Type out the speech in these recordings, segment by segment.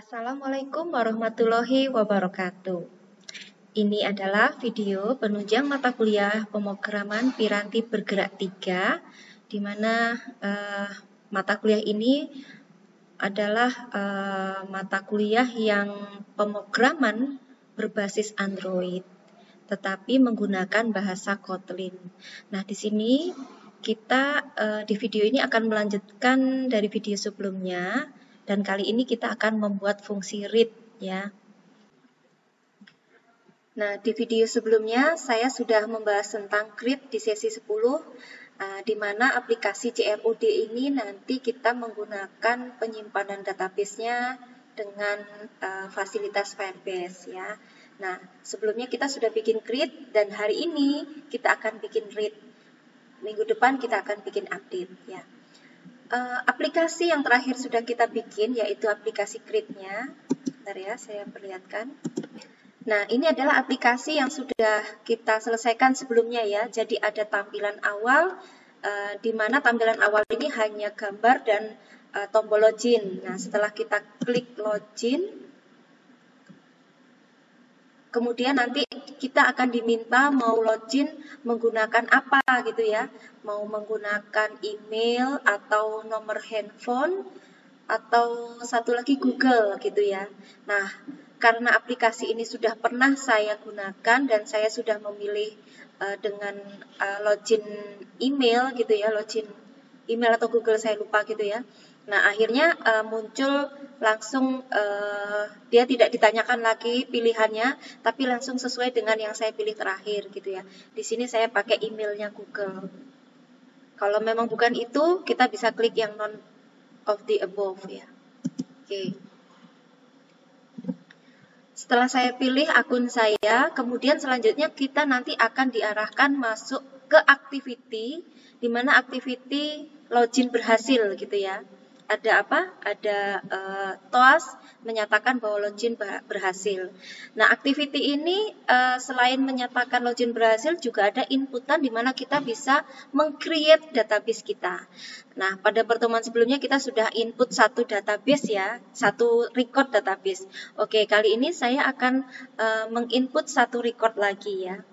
Assalamualaikum warahmatullahi wabarakatuh. Ini adalah video penunjang mata kuliah pemrograman piranti bergerak 3, di mana mata kuliah ini adalah mata kuliah yang pemrograman berbasis Android, tetapi menggunakan bahasa Kotlin. Nah, di sini kita di video ini akan melanjutkan dari video sebelumnya. Dan kali ini kita akan membuat fungsi read ya. Nah, di video sebelumnya saya sudah membahas tentang read di sesi 10, di mana aplikasi CRUD ini nanti kita menggunakan penyimpanan database-nya dengan fasilitas Firebase ya. Nah, sebelumnya kita sudah bikin read dan hari ini kita akan bikin read. Minggu depan kita akan bikin update ya. Aplikasi yang terakhir sudah kita bikin yaitu aplikasi Create-nya. Bentar ya, saya perlihatkan. Nah, ini adalah aplikasi yang sudah kita selesaikan sebelumnya ya. Jadi ada tampilan awal, di mana tampilan awal ini hanya gambar dan tombol login. Nah, setelah kita klik login, kemudian nanti kita akan diminta mau login menggunakan apa gitu ya. Mau menggunakan email atau nomor handphone atau satu lagi Google gitu ya. Nah, karena aplikasi ini sudah pernah saya gunakan dan saya sudah memilih dengan login email gitu ya, login email atau Google saya lupa gitu ya. Nah, akhirnya muncul langsung dia tidak ditanyakan lagi pilihannya, tapi langsung sesuai dengan yang saya pilih terakhir gitu ya. Di sini saya pakai emailnya Google. Kalau memang bukan itu, kita bisa klik yang none of the above ya. Oke. Setelah saya pilih akun saya, kemudian selanjutnya kita nanti akan diarahkan masuk ke activity, di mana activity login berhasil gitu ya. Ada apa? Ada TOAS menyatakan bahwa login berhasil. Nah, activity ini selain menyatakan login berhasil juga ada inputan di mana kita bisa meng-create database kita. Nah, pada pertemuan sebelumnya kita sudah input satu database ya, satu record database. Oke, kali ini saya akan menginput satu record lagi ya.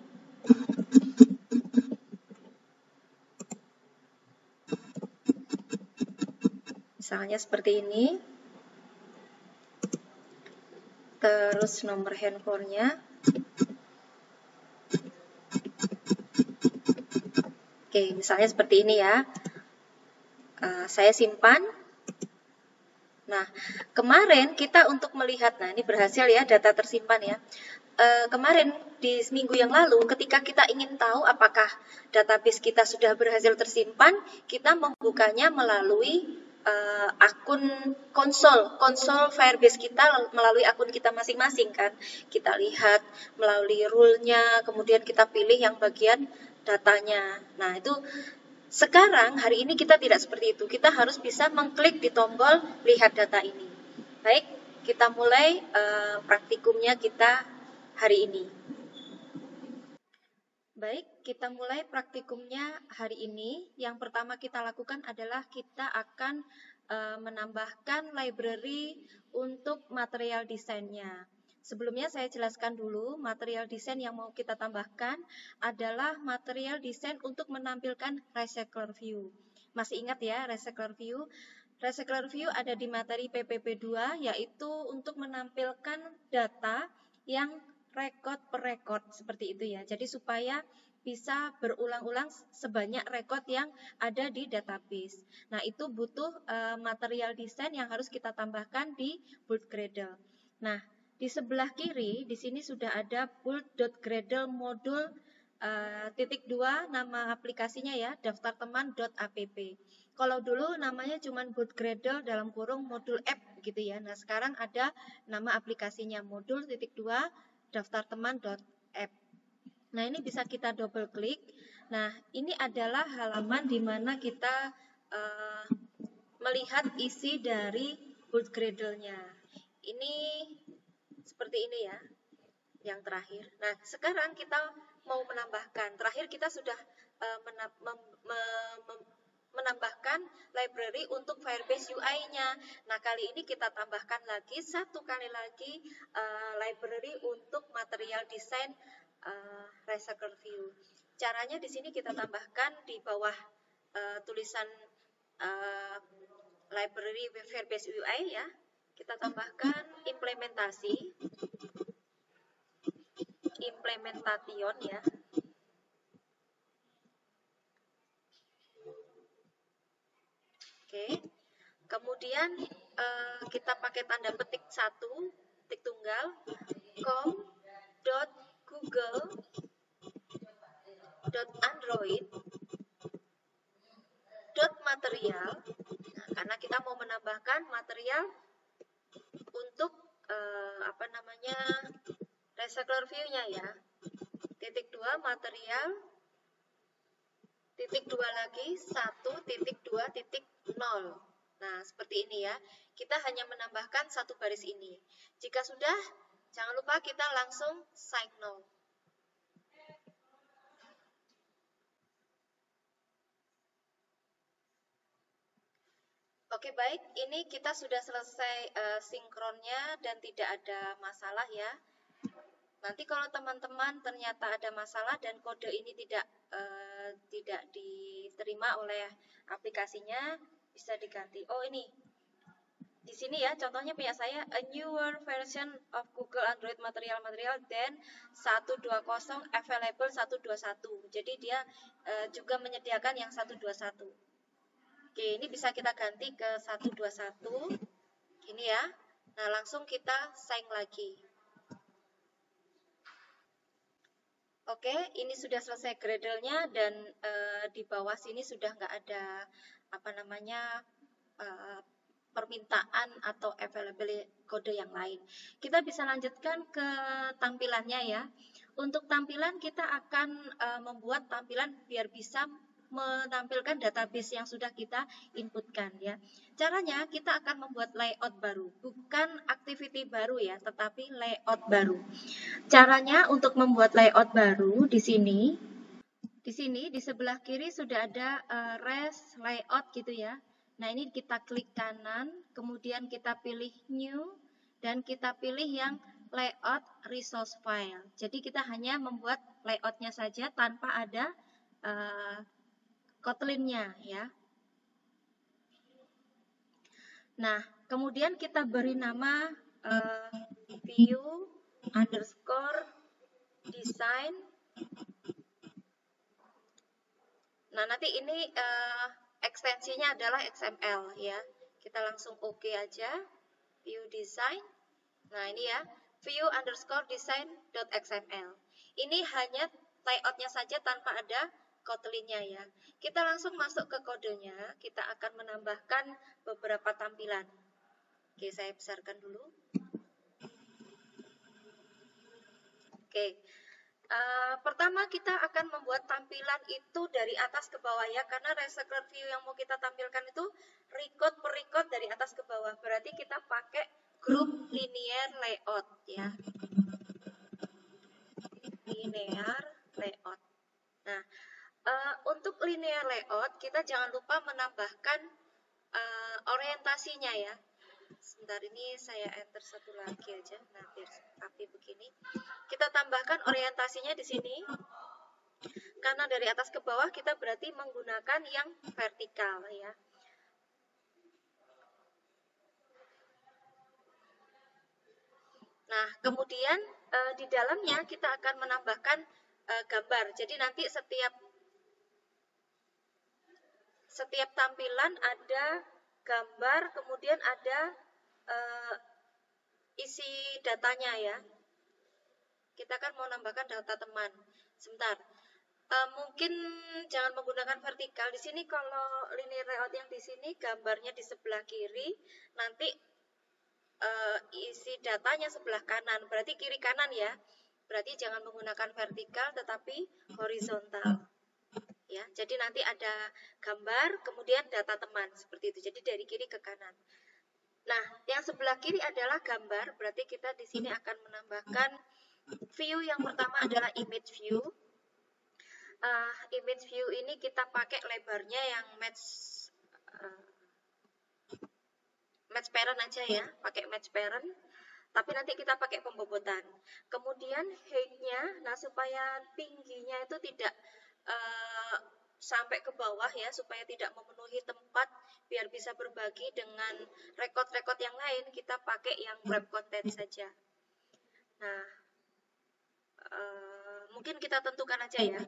Misalnya seperti ini. Terus nomor handphonenya. Oke, misalnya seperti ini ya. Saya simpan. Nah, kemarin kita untuk melihat, nah ini berhasil ya, data tersimpan ya. Kemarin di minggu yang lalu, ketika kita ingin tahu apakah database kita sudah berhasil tersimpan, kita membukanya melalui akun konsol Firebase kita melalui akun kita masing-masing kan. Kita lihat melalui rule-nya, kemudian kita pilih yang bagian datanya. Nah, itu sekarang hari ini kita tidak seperti itu. Kita harus bisa mengklik di tombol lihat data ini. Baik, kita mulai praktikumnya kita hari ini. Baik, kita mulai praktikumnya hari ini. Yang pertama kita lakukan adalah kita akan menambahkan library untuk material desainnya. Sebelumnya saya jelaskan dulu, material desain yang mau kita tambahkan adalah material desain untuk menampilkan recycler view. Masih ingat ya, recycler view? Recycler view ada di materi PPP 2, yaitu untuk menampilkan data yang record per record seperti itu ya. Jadi supaya bisa berulang-ulang sebanyak record yang ada di database. Nah, itu butuh material desain yang harus kita tambahkan di Bolt.Gradle. Nah, di sebelah kiri di sini sudah ada Bolt.Gradle modul titik 2, nama aplikasinya ya, daftar teman.app. Kalau dulu namanya cuma Bolt.Gradle dalam kurung modul app gitu ya. Nah, sekarang ada nama aplikasinya modul titik 2 daftar teman.app. Nah, ini bisa kita double klik. Nah, ini adalah halaman di mana kita melihat isi dari Bolt.Gradle-nya. Ini seperti ini ya, yang terakhir. Nah, sekarang kita mau menambahkan. Terakhir kita sudah menambahkan library untuk Firebase UI-nya. Nah, kali ini kita tambahkan lagi satu kali lagi library untuk material design Recycle View. Caranya di sini kita tambahkan di bawah tulisan library Firebase UI ya. Kita tambahkan implementation ya. Oke. Kemudian kita pakai tanda petik satu, petik tunggal, com.google.android.material. Nah, karena kita mau menambahkan material untuk Recycler View-nya ya. Titik 2 material, titik 2 lagi 1.2.0. Nah, seperti ini ya. Kita hanya menambahkan satu baris ini. Jika sudah, jangan lupa kita langsung sign no. Oke, baik. Ini kita sudah selesai sinkronnya dan tidak ada masalah ya. Nanti kalau teman-teman ternyata ada masalah dan kode ini tidak diterima oleh aplikasinya, bisa diganti. Oh, ini. Di sini ya, contohnya punya saya, a newer version of Google Android Material dan 120 available 121. Jadi dia juga menyediakan yang 121. Oke, ini bisa kita ganti ke 121. Ini ya. Nah, langsung kita sign lagi. Oke, ini sudah selesai Gradle-nya dan di bawah sini sudah nggak ada permintaan atau available kode yang lain. Kita bisa lanjutkan ke tampilannya ya. Untuk tampilan kita akan membuat tampilan biar bisa menampilkan database yang sudah kita inputkan ya. Caranya kita akan membuat layout baru, bukan activity baru ya, tetapi layout baru. Caranya untuk membuat layout baru di sini di sebelah kiri sudah ada res layout gitu ya. Nah, ini kita klik kanan, kemudian kita pilih new dan kita pilih yang layout resource file. Jadi kita hanya membuat layoutnya saja tanpa ada Kotlin-nya ya. Nah, kemudian kita beri nama view underscore design. Nah, nanti ini ekstensinya adalah XML ya. Kita langsung oke aja. View design. Nah, ini ya, view underscore design.xml. Ini hanya layoutnya saja tanpa ada Kotlin-nya ya. Kita langsung masuk ke kodenya. Kita akan menambahkan beberapa tampilan. Oke, saya besarkan dulu. Oke. Pertama kita akan membuat tampilan itu dari atas ke bawah ya, karena Recycler View yang mau kita tampilkan itu record per record dari atas ke bawah. Berarti kita pakai group linear layout ya. Linear layout. Nah, untuk linear layout kita jangan lupa menambahkan orientasinya ya. Sebentar, ini saya enter satu lagi aja. Nah, biar rapi begini. Kita tambahkan orientasinya di sini. Karena dari atas ke bawah kita berarti menggunakan yang vertikal ya. Nah, kemudian di dalamnya kita akan menambahkan gambar. Jadi nanti setiap tampilan ada gambar, kemudian ada isi datanya ya. Kita kan mau nambahkan data teman. Sebentar. Mungkin jangan menggunakan vertikal. Di sini kalau linear layout yang di sini gambarnya di sebelah kiri, nanti isi datanya sebelah kanan. Berarti kiri kanan ya. Berarti jangan menggunakan vertikal tetapi horizontal. Ya, jadi nanti ada gambar, kemudian data teman seperti itu. Jadi dari kiri ke kanan. Nah, yang sebelah kiri adalah gambar. Berarti kita di sini akan menambahkan view yang pertama adalah image view. Image view ini kita pakai lebarnya yang match parent aja ya, pakai match parent. Tapi nanti kita pakai pembobotan. Kemudian height-nya, nah supaya tingginya itu tidak sampai ke bawah ya, supaya tidak memenuhi tempat, biar bisa berbagi dengan record-record yang lain, kita pakai yang wrap content saja. Nah, mungkin kita tentukan aja ya.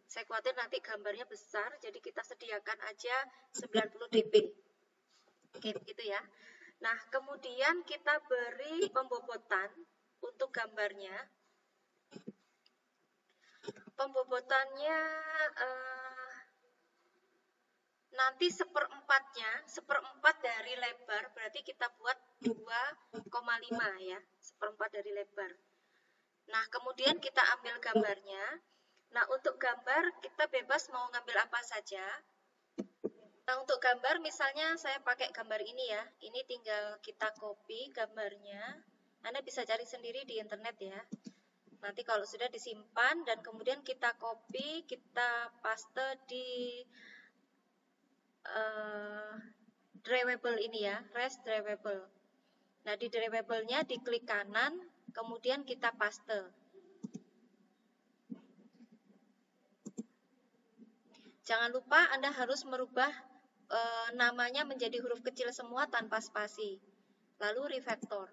Saya khawatir nanti gambarnya besar, jadi kita sediakan aja 90 dp. Oke, begitu ya. Nah, kemudian kita beri pembobotan untuk gambarnya. Pembobotannya nanti seperempat dari lebar, berarti kita buat 2,5 ya, seperempat dari lebar. Nah, kemudian kita ambil gambarnya. Nah, untuk gambar kita bebas mau ngambil apa saja. Nah, untuk gambar misalnya saya pakai gambar ini ya. Ini tinggal kita copy gambarnya. Anda bisa cari sendiri di internet ya. Nanti kalau sudah disimpan dan kemudian kita copy, kita paste di drawable ini ya, rest drawable. Nah, di drawable-nya diklik kanan, kemudian kita paste. Jangan lupa Anda harus merubah namanya menjadi huruf kecil semua tanpa spasi. Lalu refactor.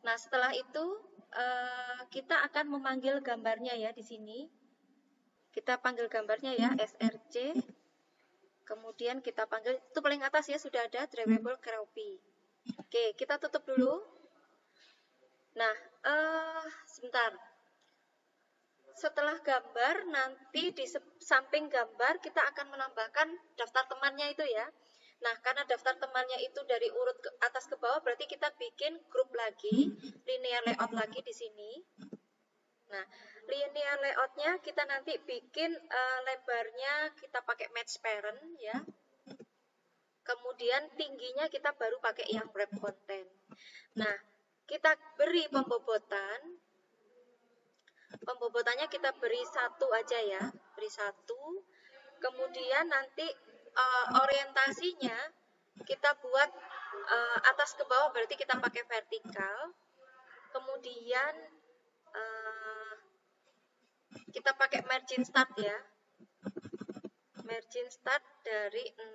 Nah, setelah itu kita akan memanggil gambarnya ya di sini. Kita panggil gambarnya ya, src. Kemudian kita panggil, itu paling atas ya, sudah ada drawable copy. Oke, kita tutup dulu. Nah, sebentar. Setelah gambar, nanti di samping gambar kita akan menambahkan daftar temannya itu ya. Nah, karena daftar temannya itu dari urut ke atas ke bawah, berarti kita bikin grup lagi, linear layout lagi di sini. Nah, linear layoutnya kita nanti bikin lebarnya kita pakai match parent ya. Kemudian tingginya kita baru pakai yang wrap content. Nah, kita beri pembobotan. Pembobotannya kita beri 1 aja ya, beri 1. Kemudian nanti orientasinya kita buat atas ke bawah, berarti kita pakai vertikal. Kemudian kita pakai margin start ya, margin start dari 6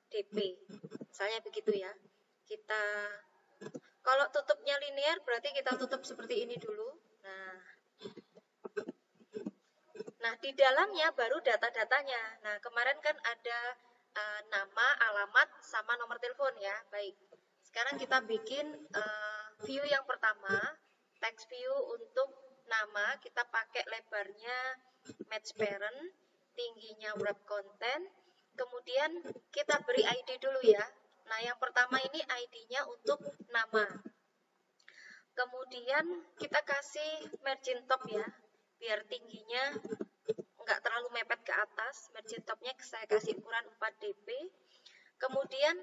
dp, misalnya begitu ya. Kita kalau tutupnya linear berarti kita tutup seperti ini dulu. Nah, di dalamnya baru data-datanya. Nah, kemarin kan ada nama, alamat, sama nomor telepon ya. Baik, sekarang kita bikin view yang pertama, text view untuk nama. Kita pakai lebarnya match parent, tingginya wrap content. Kemudian kita beri ID dulu ya. Nah, yang pertama ini ID-nya untuk nama. Kemudian kita kasih margin top ya, biar tingginya nggak terlalu mepet ke atas. Margin topnya saya kasih ukuran 4 dp. Kemudian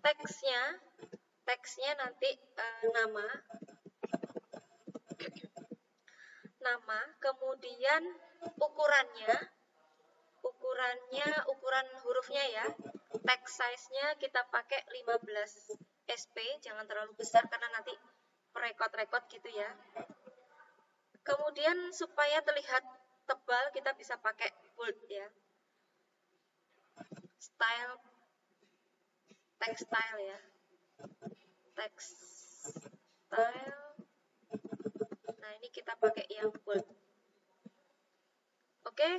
teksnya nanti nama, kemudian ukuran hurufnya ya. Text size-nya kita pakai 15 sp, jangan terlalu besar karena nanti rekod gitu ya. Kemudian supaya terlihat tebal kita bisa pakai bold ya. Style, text style ya. Text style. Nah, ini kita pakai yang bold. Oke,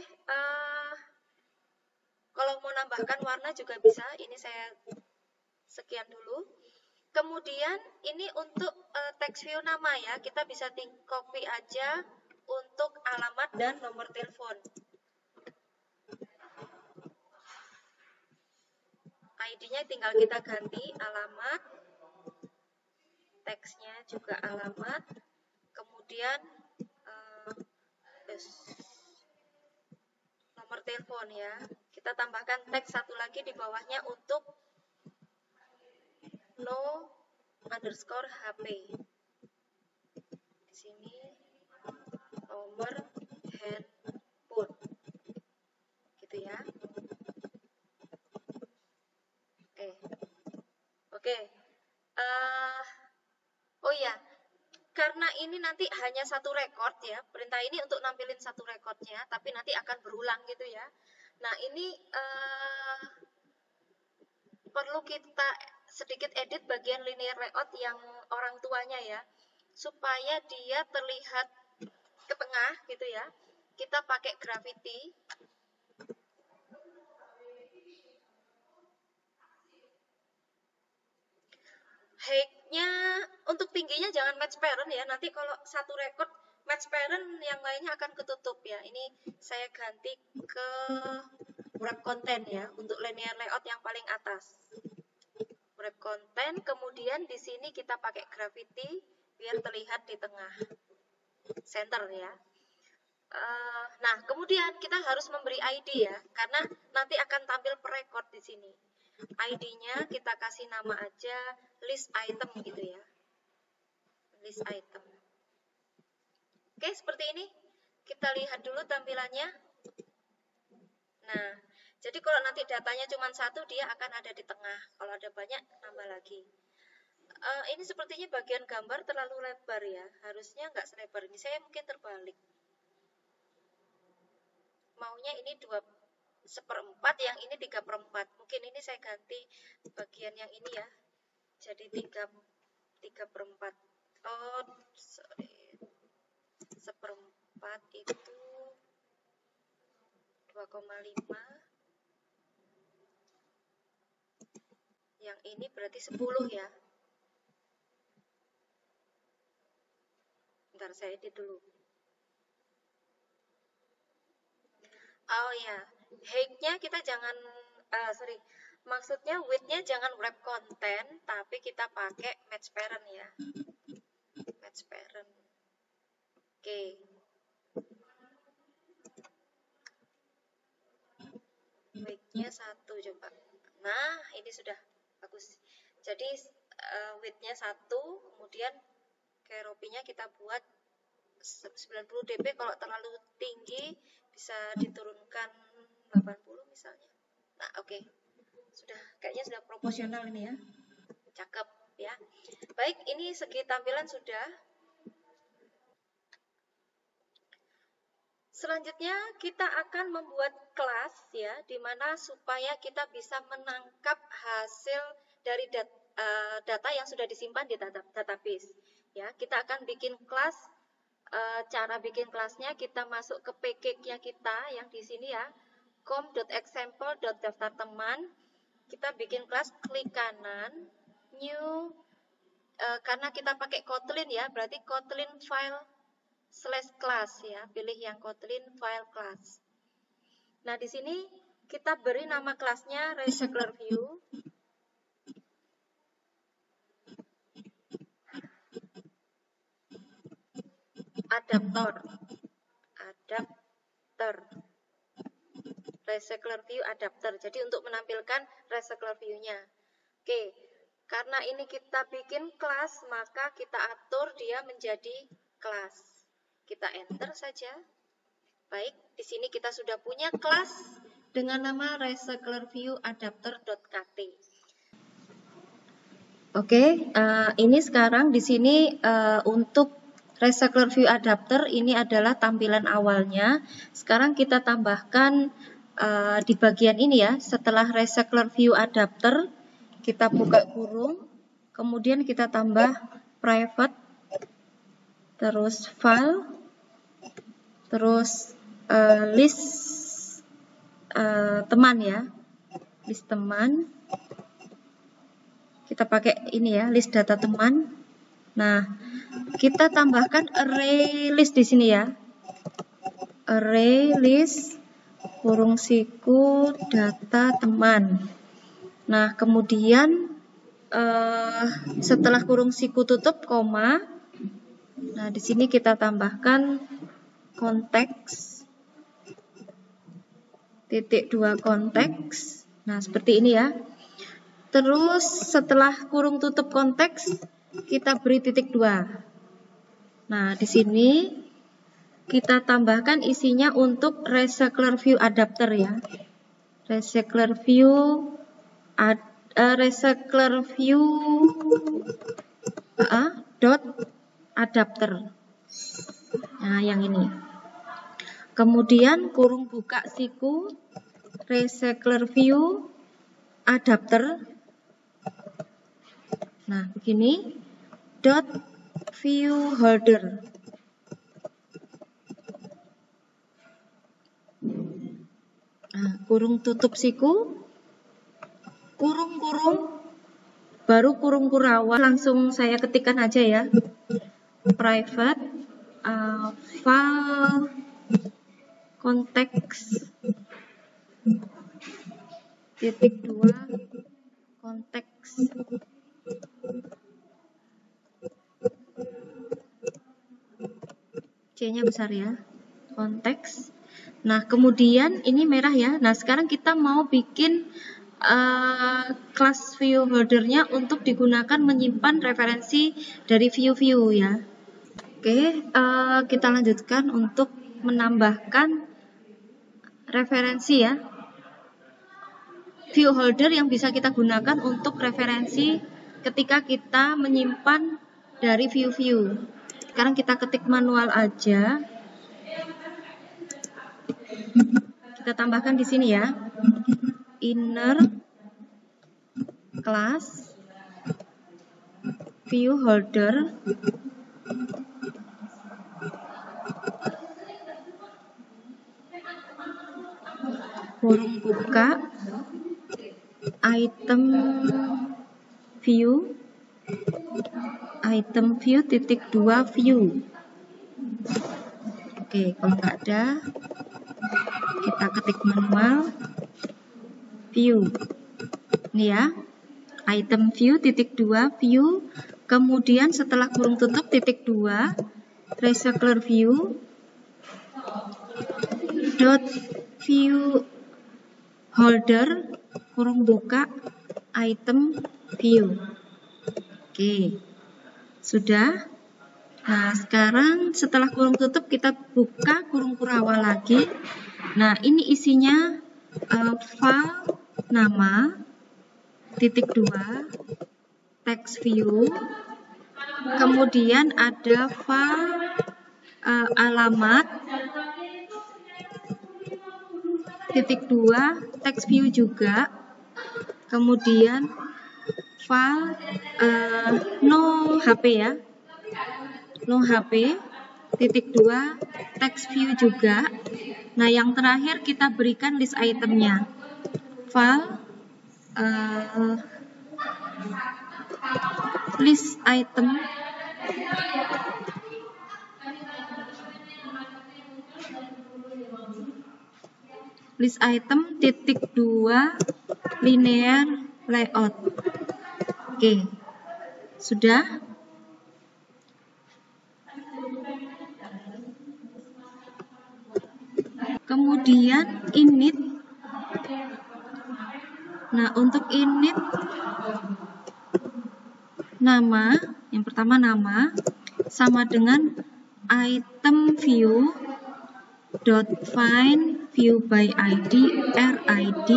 kalau mau nambahkan warna juga bisa. Ini saya sekian dulu. Kemudian ini untuk text view nama ya, kita bisa copy aja untuk alamat dan nomor telepon. ID-nya tinggal kita ganti alamat, teksnya juga alamat, kemudian nomor telepon ya. Kita tambahkan teks satu lagi di bawahnya untuk no_HP. Di sini nomor handphone. Gitu ya. Oke. Oh iya, karena ini nanti hanya satu rekor ya, perintah ini untuk nampilin satu rekornya, tapi nanti akan berulang gitu ya. Nah ini perlu kita sedikit edit bagian linear layout yang orang tuanya ya, supaya dia terlihat ke tengah gitu ya. Kita pakai gravity. Height-nya untuk tingginya jangan match parent ya, nanti kalau satu record match parent yang lainnya akan ketutup ya. Ini saya ganti ke wrap content ya, untuk linear layout yang paling atas. Wrap content, kemudian di sini kita pakai gravity biar terlihat di tengah center ya. Nah, kemudian kita harus memberi ID ya, karena nanti akan tampil per record di sini. ID-nya kita kasih nama aja list item gitu ya. List item. Oke, seperti ini. Kita lihat dulu tampilannya. Nah, jadi kalau nanti datanya cuma satu, dia akan ada di tengah. Kalau ada banyak, nambah lagi. Ini sepertinya bagian gambar terlalu lebar ya. Harusnya nggak selebar ini. Saya mungkin terbalik. Maunya ini 2/4, yang ini 3/4. Mungkin ini saya ganti bagian yang ini ya. Jadi 3/4. Oh, sorry. 1/4 itu 2,5. Yang ini berarti 10 ya. Bentar, saya edit dulu. Oh ya, height-nya kita jangan, maksudnya width-nya jangan wrap content, tapi kita pakai match parent ya. Match parent. Oke. Width-nya 1 coba. Nah, ini sudah bagus. Jadi width-nya 1, kemudian keropingnya kita buat 90 dp. Kalau terlalu tinggi bisa diturunkan 80 misalnya. Nah, oke. Kayaknya sudah proporsional ini ya. Cakep ya. Baik, ini segi tampilan sudah. Selanjutnya kita akan membuat kelas ya, dimana supaya kita bisa menangkap hasil dari data yang sudah disimpan di database. Ya, kita akan bikin kelas. Cara bikin kelasnya kita masuk ke package-nya kita yang di sini ya, com.example.daftar teman. Kita bikin kelas, klik kanan, new, karena kita pakai Kotlin ya, berarti Kotlin file /class ya, pilih yang Kotlin file class. Nah, di sini kita beri nama kelasnya recycler view. Adapter. Recycler view adapter. Jadi untuk menampilkan recycler view-nya. Oke, karena ini kita bikin kelas, maka kita atur dia menjadi kelas. Kita enter saja. Baik, di sini kita sudah punya kelas dengan nama recycler view adapter.kt. Oke, ini sekarang di sini untuk recycler view adapter ini adalah tampilan awalnya. Sekarang kita tambahkan di bagian ini ya, setelah recycler view adapter kita buka kurung, kemudian kita tambah private, terus file, terus list teman ya, list teman. Kita pakai ini ya, list data teman. Nah, kita tambahkan array list di sini ya, array list kurung siku data teman. Nah, kemudian setelah kurung siku tutup koma. Nah, di sini kita tambahkan konteks .2 konteks. Nah, seperti ini ya. Terus setelah kurung tutup konteks kita beri .2. Nah, di sini kita tambahkan isinya untuk recycler view adapter ya. Recycler view dot adapter. Nah, yang ini. Kemudian kurung buka siku recycler view adapter. Nah, begini. Dot view holder. Nah, kurung tutup siku, kurung-kurung, baru kurung kurawal. Langsung saya ketikkan aja ya. Private file konteks .2 konteks. C-nya besar ya, konteks. Nah, kemudian ini merah ya. Nah, sekarang kita mau bikin class view holdernya untuk digunakan menyimpan referensi dari view-view ya. Oke, kita lanjutkan untuk menambahkan referensi ya. View holder yang bisa kita gunakan untuk referensi ketika kita menyimpan dari view-view. Sekarang kita ketik manual aja. Kita tambahkan di sini ya. Inner class view holder kurung buka item view titik 2 view. Oke, kalau nggak ada kita ketik manual view. Ini ya, item view titik 2 view. Kemudian setelah kurung tutup titik 2 recycler view dot view holder kurung buka item view. Oke, sudah. Nah, sekarang setelah kurung tutup kita buka kurung kurawal lagi. Nah, ini isinya file nama titik 2 text view. Kemudian ada file alamat titik 2 text view juga. Kemudian file no HP ya, no HP titik 2 text view juga. Nah, yang terakhir kita berikan list itemnya. File list item titik 2 linear layout. Oke, sudah. Kemudian init. Nah, untuk init nama, yang pertama nama sama dengan item view dot find view by ID RID.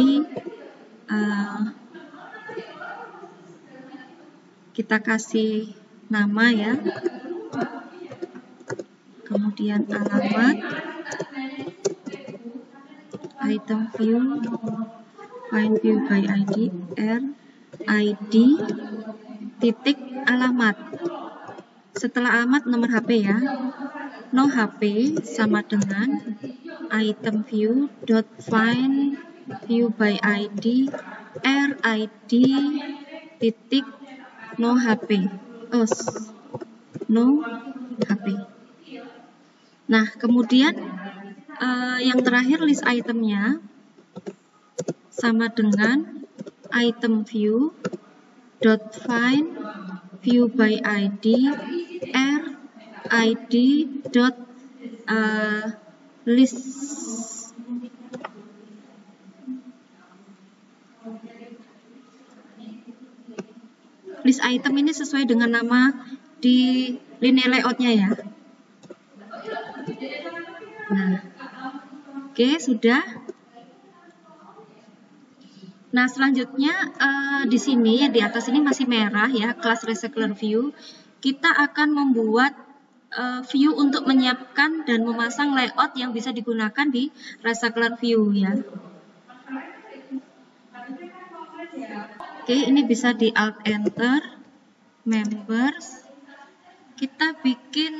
Kita kasih nama ya. Kemudian alamat item view find view by ID RID titik alamat. Setelah alamat nomor HP ya. No HP sama dengan item view dot find view by ID RID titik no HP. No HP. Nah, kemudian yang terakhir list itemnya sama dengan item view dot find view by ID RID dot list. List item ini sesuai dengan nama di linear layoutnya ya. Oke, sudah. Nah, selanjutnya di sini di atas ini masih merah ya, kelas Recycler View. Kita akan membuat view untuk menyiapkan dan memasang layout yang bisa digunakan di Recycler View ya. Oke, ini bisa di Alt Enter, Members. Kita bikin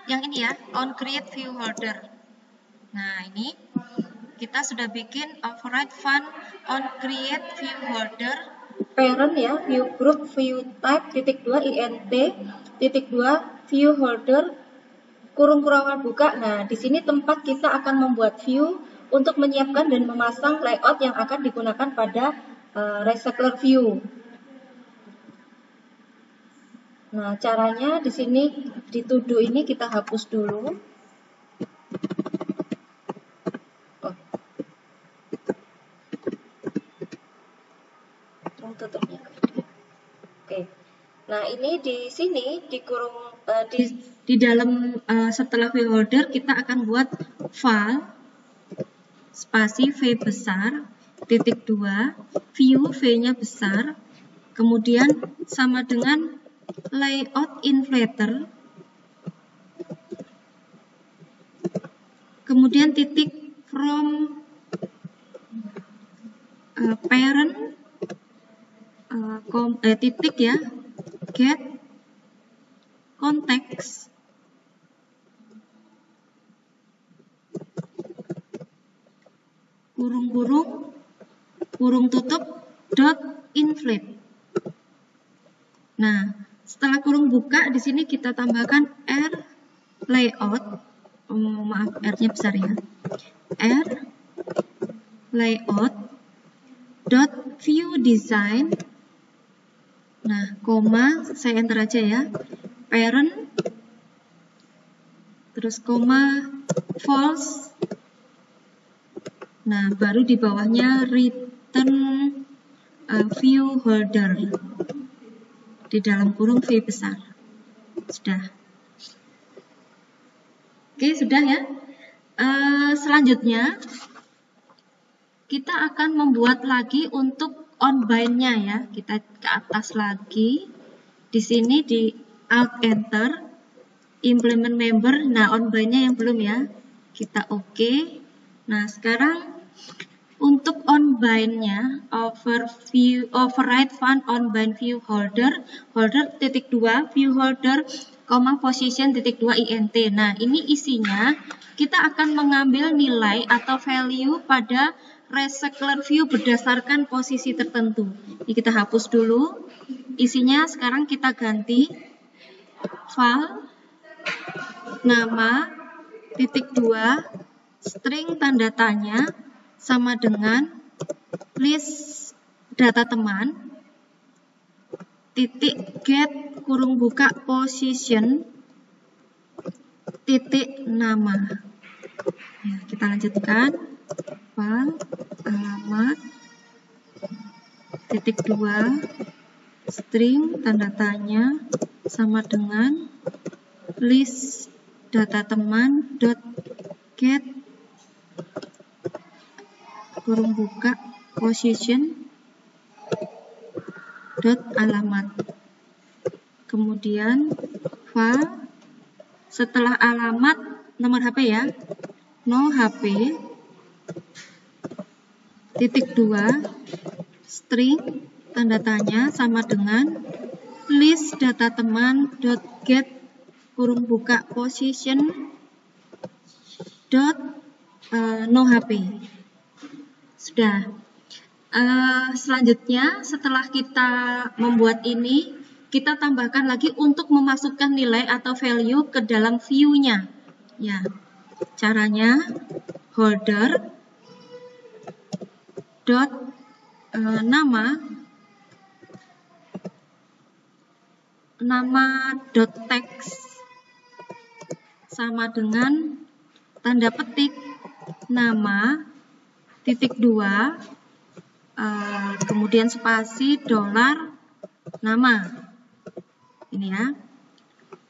yang ini ya, on create view holder. Nah, ini kita sudah bikin override fun on create view holder parent ya, view group view type (2 int (2 view holder kurung buka). Nah, di sini tempat kita akan membuat view untuk menyiapkan dan memasang layout yang akan digunakan pada Recycler View. Nah, caranya di sini di to do ini kita hapus dulu. Tutupnya. Oke. Nah, ini di sini di kurung di dalam setelah view holder kita akan buat file spasi V besar titik 2 view V-nya besar, kemudian sama dengan layout inflator, kemudian titik from parent titik ya, get context kurung tutup dot inflate. Nah, setelah kurung buka di sini kita tambahkan r layout, maaf r-nya besar ya, r layout dot view design. Nah, koma, saya enter aja ya, parent, terus koma, false. Nah, baru di bawahnya return view holder di dalam kurung V besar. Sudah. Oke, sudah ya. Selanjutnya kita akan membuat lagi untuk on bind-nya ya. Kita ke atas lagi. Di sini di Alt Enter, implement member. Nah, on bind-nya yang belum ya. Kita oke. Nah, sekarang untuk on bind-nya override fun on bind view holder titik 2 view holder, position titik 2 int. Nah, ini isinya kita akan mengambil nilai atau value pada Recycler View berdasarkan posisi tertentu. Ini kita hapus dulu. Isinya sekarang kita ganti file nama titik 2 string tanda tanya sama dengan list data teman titik get kurung buka position titik nama. Ya, kita lanjutkan. File alamat titik 2 string tanda tanya sama dengan list data teman dot get kurung buka position dot alamat, kemudian file setelah alamat nomor HP ya, no HP titik 2 string tanda tanya sama dengan list data teman dot get kurung buka position dot no HP. Sudah. Selanjutnya setelah kita membuat ini, kita tambahkan lagi untuk memasukkan nilai atau value ke dalam view-nya. Ya, caranya holder dot nama dot text sama dengan tanda petik nama titik 2 kemudian spasi dolar nama. Ini ya.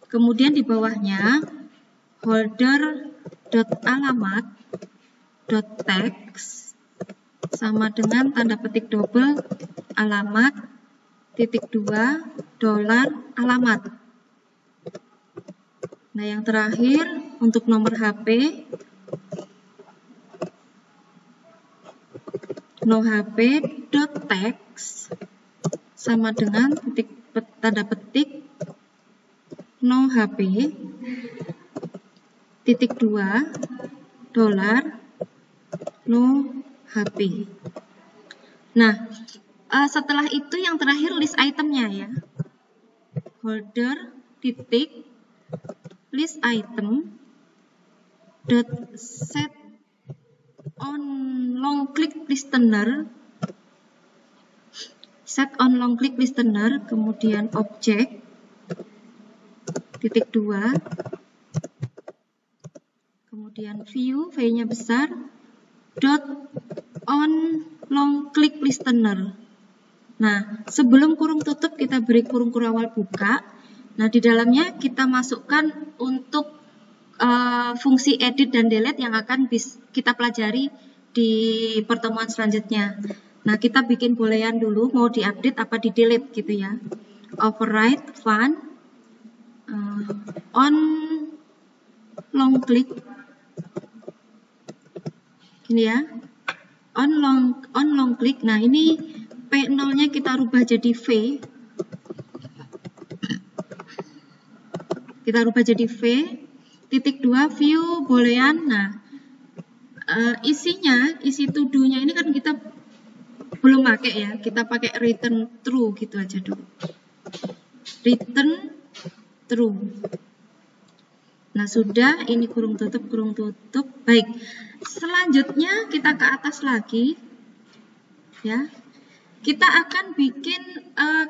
Kemudian di bawahnya holder.alamat.text sama dengan tanda petik double alamat .2 $alamat. Nah, yang terakhir untuk nomor HP nohp.text sama dengan tanda petik nohp .2 $nohp. Nah, setelah itu yang terakhir list itemnya ya. Holder titik list item dot set on long click listener, set on long click listener, kemudian objek .2, kemudian view, V-nya besar, dot on long click listener. Nah, sebelum kurung tutup kita beri kurung awal buka. Nah, di dalamnya kita masukkan untuk fungsi edit dan delete yang akan kita pelajari di pertemuan selanjutnya. Nah, kita bikin boolean dulu, mau diupdate apa di delete gitu ya. Override fun on long click, ini ya, on long click. Nah, ini P0-nya kita rubah jadi V. Kita rubah jadi V. .2 view boolean. Nah, isi to do-nya ini kan kita belum pakai ya. Kita pakai return true gitu aja dulu. Return true. Nah, sudah, ini kurung tutup. Baik. Selanjutnya kita ke atas lagi. Ya. Kita akan bikin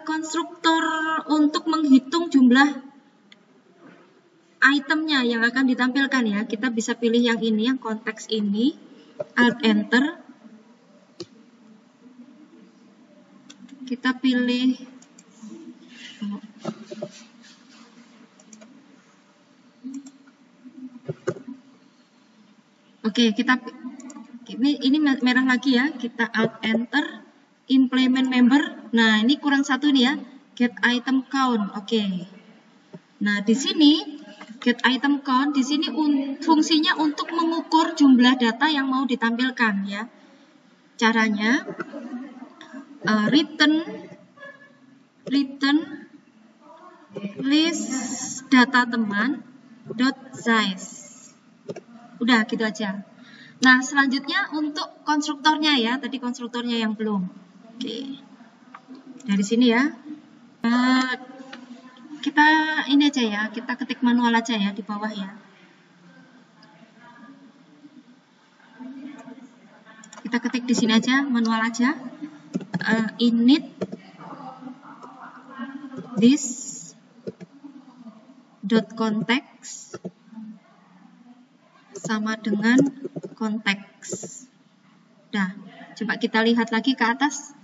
konstruktor untuk menghitung jumlah itemnya yang akan ditampilkan ya. Kita bisa pilih yang ini, yang konteks ini. Alt Enter. Kita pilih Oke, ini merah lagi ya. Kita Alt Enter, implement member. Nah, ini kurang satu nih ya. Get item count. Oke. Nah, di sini get item count di sini fungsinya untuk mengukur jumlah data yang mau ditampilkan ya. Caranya return list data teman dot size. Udah gitu aja. Nah, selanjutnya untuk konstruktornya ya. Tadi konstruktornya yang belum. Oke. Dari sini ya. Kita ini aja ya. Kita ketik manual aja ya di bawah ya. Kita ketik di sini aja, manual aja. Init this dot context sama dengan konteks. Nah, coba kita lihat lagi ke atas.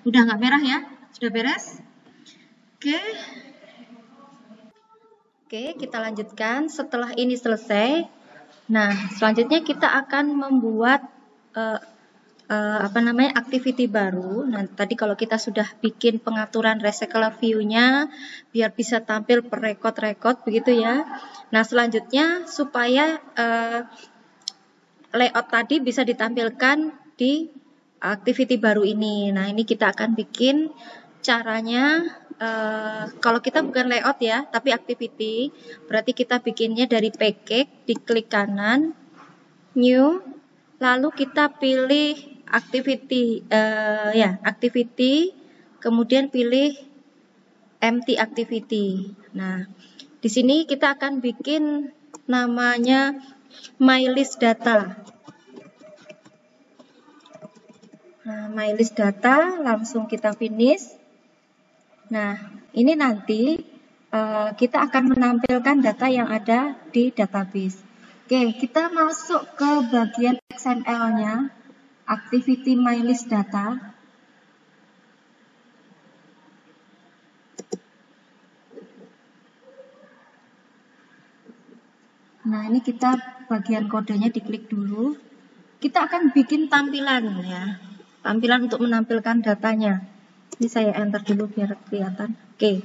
Udah nggak merah ya? Sudah beres? Oke, kita lanjutkan. Setelah ini selesai, nah selanjutnya kita akan membuat activity baru. Nah, tadi kalau kita sudah bikin pengaturan recycler view-nya biar bisa tampil per record begitu ya. Nah, selanjutnya supaya layout tadi bisa ditampilkan di activity baru ini. Nah, ini kita akan bikin caranya. Kalau kita bukan layout ya, tapi activity, berarti kita bikinnya dari package, diklik kanan, new, lalu kita pilih activity, activity, kemudian pilih empty activity. Nah, di sini kita akan bikin namanya my list data. Nah, my list data, langsung kita finish. Nah, ini nanti kita akan menampilkan data yang ada di database. Oke, kita masuk ke bagian XML-nya, activity my list data. Nah, ini kita bagian kodenya diklik dulu. Kita akan bikin tampilan ya. Tampilan untuk menampilkan datanya. Ini saya enter dulu biar kelihatan. Oke.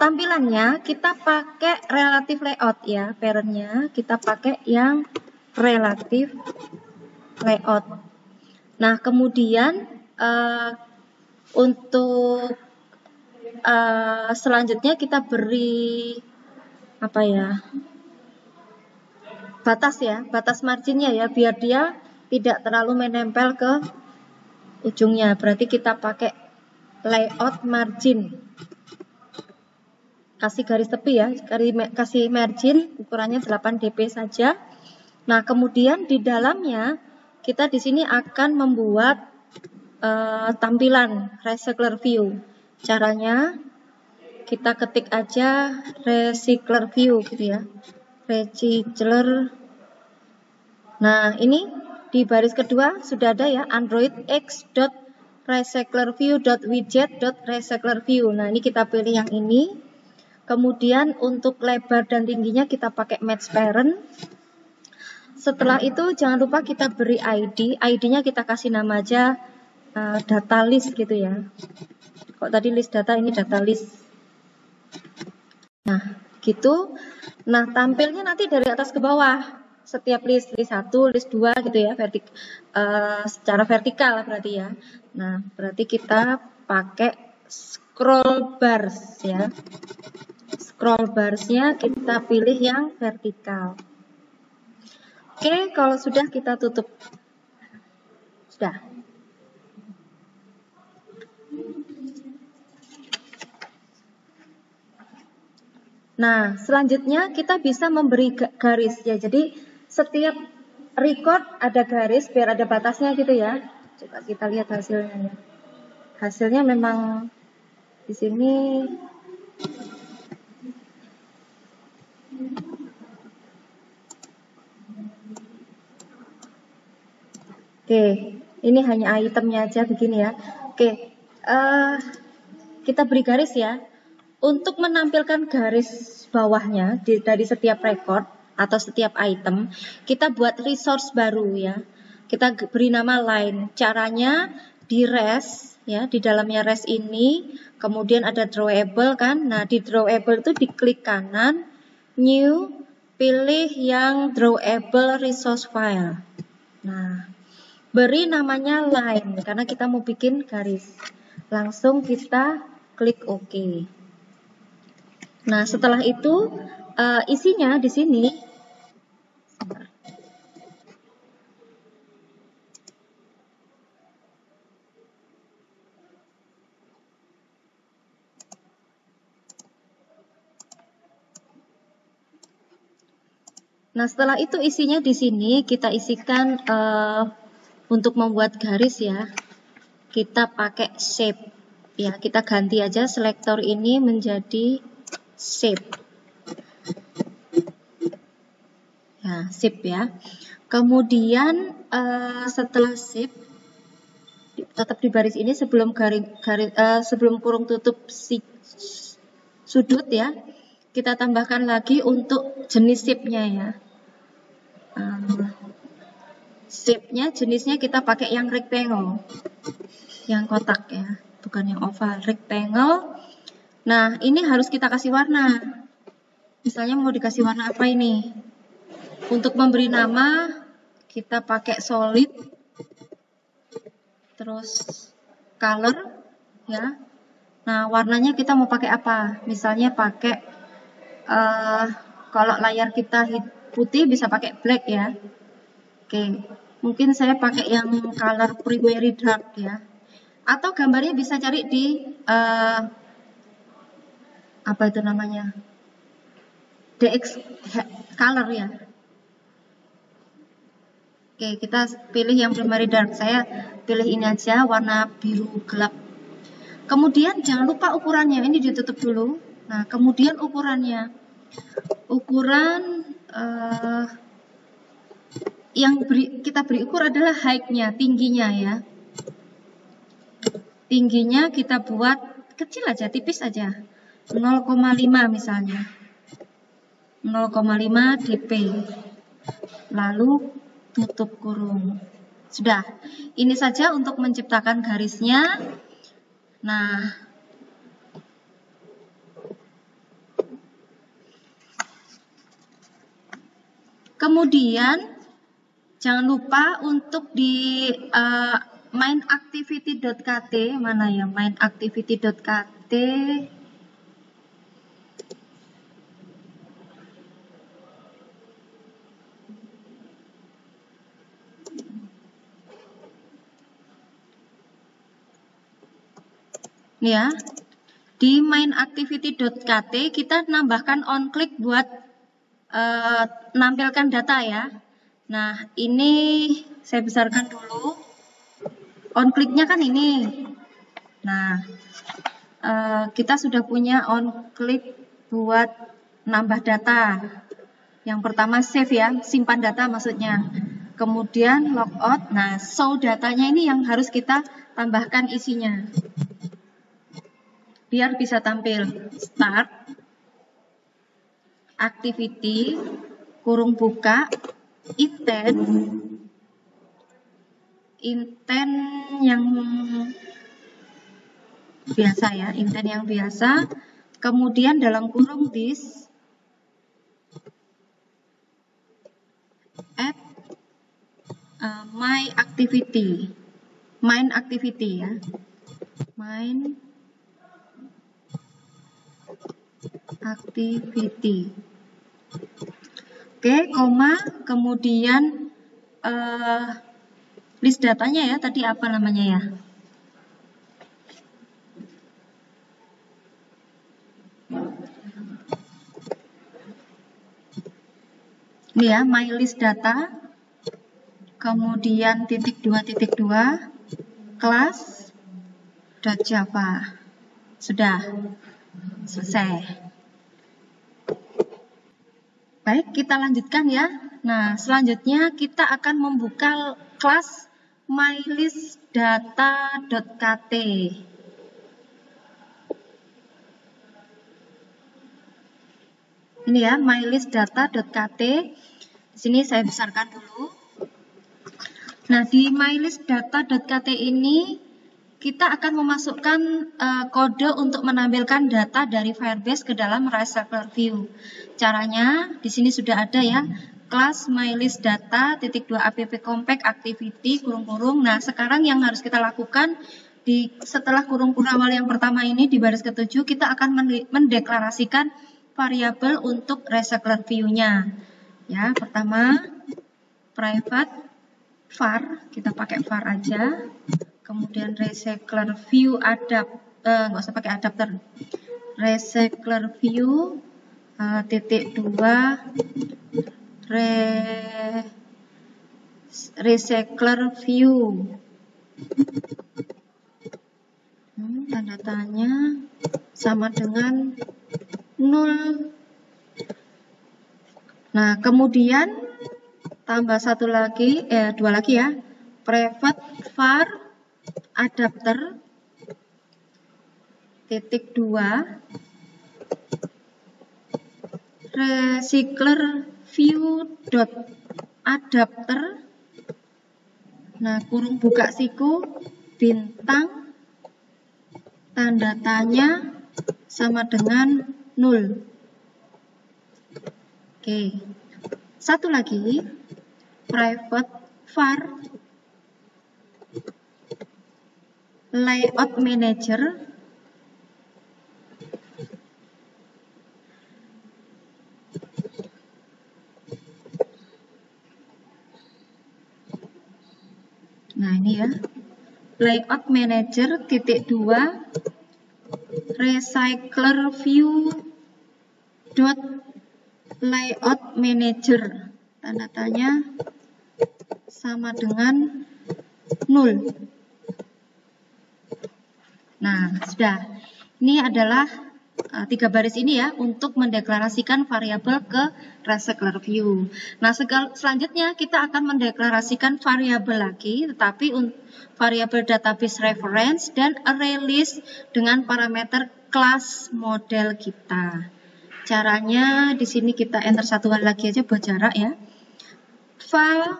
Tampilannya kita pakai relative layout ya, parentnya kita pakai yang relative layout. Nah, kemudian untuk selanjutnya kita beri apa ya? Batas ya, batas marginnya ya, biar dia tidak terlalu menempel ke ujungnya. Berarti kita pakai layout margin. Kasih garis tepi ya, kasih margin ukurannya 8 dp saja. Nah, kemudian di dalamnya kita di sini akan membuat tampilan recycler view. Caranya kita ketik aja recycler view gitu ya. Recycler. Nah, ini di baris kedua sudah ada ya, Android x.recyclerview.widget.recyclerview. Nah, ini kita pilih yang ini. Kemudian untuk lebar dan tingginya kita pakai match parent. Setelah itu jangan lupa kita beri ID. ID-nya kita kasih nama aja data list gitu ya. Kok tadi list data, ini data list. Nah, gitu. Nah, tampilnya nanti dari atas ke bawah. Setiap list 1, list 2 gitu ya, secara vertikal berarti ya. Nah, berarti kita pakai scroll bars ya. Scroll barsnya kita pilih yang vertikal. Oke, kalau sudah kita tutup. Sudah. Nah, selanjutnya kita bisa memberi garis ya. Jadi setiap record ada garis biar ada batasnya gitu ya. Coba kita lihat hasilnya ya. Hasilnya memang di sini oke, ini hanya itemnya aja begini ya. Oke, kita beri garis ya. Untuk menampilkan garis bawahnya dari setiap record atau setiap item, kita buat resource baru ya. Kita beri nama line. Caranya di res ya, di dalamnya res ini, kemudian ada drawable kan. Nah, di drawable itu diklik kanan, new, pilih yang drawable resource file. Nah, beri namanya line karena kita mau bikin garis. Langsung kita klik OK. Nah, setelah itu isinya di sini Nah, setelah itu isinya di sini kita isikan untuk membuat garis ya. Kita pakai shape. Ya, kita ganti aja selektor ini menjadi shape. Ya, shape ya. Kemudian setelah shape tetap di baris ini sebelum sebelum kurung tutup sudut ya. Kita tambahkan lagi untuk jenis shape-nya ya. Shape-nya jenisnya kita pakai yang rectangle. Yang kotak ya, bukan yang oval, rectangle. Nah, ini harus kita kasih warna. Misalnya mau dikasih warna apa ini? Untuk memberi nama, kita pakai solid, terus color, ya. Nah, warnanya kita mau pakai apa? Misalnya pakai, kalau layar kita putih bisa pakai black ya. Oke, mungkin saya pakai yang color very dark ya. Atau gambarnya bisa cari di apa itu namanya, DX color ya. Oke, kita pilih yang primary dark. Saya pilih ini aja, warna biru gelap. Kemudian jangan lupa ukurannya, ini ditutup dulu. Nah, kemudian ukurannya, ukuran yang kita beri ukur adalah height-nya, tingginya ya. Tingginya kita buat kecil aja, tipis aja, 0,5 misalnya. 0,5 dp. Lalu tutup kurung. Sudah. Ini saja untuk menciptakan garisnya. Nah, kemudian jangan lupa untuk di mainActivity.kt, mana ya mainActivity.kt. Ya, di mainActivity.kt kita nambahkan onClick buat menampilkan data ya. Nah, ini saya besarkan dulu. OnClick-nya kan ini. Nah, kita sudah punya OnClick buat nambah data. Yang pertama save ya, simpan data maksudnya. Kemudian logout. Nah, show datanya ini yang harus kita tambahkan isinya. Biar bisa tampil. Start. Activity. Kurung buka. Intent yang biasa ya, intent yang biasa. Kemudian dalam kurung this add my activity ya, main activity. Oke, koma, kemudian list datanya ya, tadi apa namanya ya? Ini ya, my list data, kemudian .2.2, kelas, .java. Sudah, selesai. Baik, kita lanjutkan ya. Nah, selanjutnya kita akan membuka kelas mylistdata.kt. Ini ya, mylistdata.kt. Di sini saya besarkan dulu. Nah, di mylistdata.kt ini kita akan memasukkan kode untuk menampilkan data dari Firebase ke dalam Recycler View. Caranya di sini sudah ada ya, kelas mylistdata _app_compact activity kurung-kurung. Nah, sekarang yang harus kita lakukan setelah kurung-kurung awal yang pertama ini di baris ke-7, kita akan mendeklarasikan variabel untuk Recycler View-nya. Ya, pertama private var, kita pakai var aja. Kemudian Recycler View nggak usah pakai adapter. Recycler View .2 Recycler View. Tanda tanya sama dengan 0. Nah, kemudian tambah dua lagi ya. Private var adapter .2 Recycler View .adapter. Nah, kurung buka siku bintang tanda tanya sama dengan 0. Oke. Satu lagi, private var layout manager nah ini ya, layout manager .2 recycler view layout manager tanda tanya sama dengan 0. Nah, sudah. Ini adalah 3 baris ini ya untuk mendeklarasikan variabel ke Recycler View. Nah, selanjutnya kita akan mendeklarasikan variabel lagi, tetapi variabel database reference dan array list dengan parameter kelas model kita. Caranya di sini kita enter satu kali lagi aja buat jarak ya. File,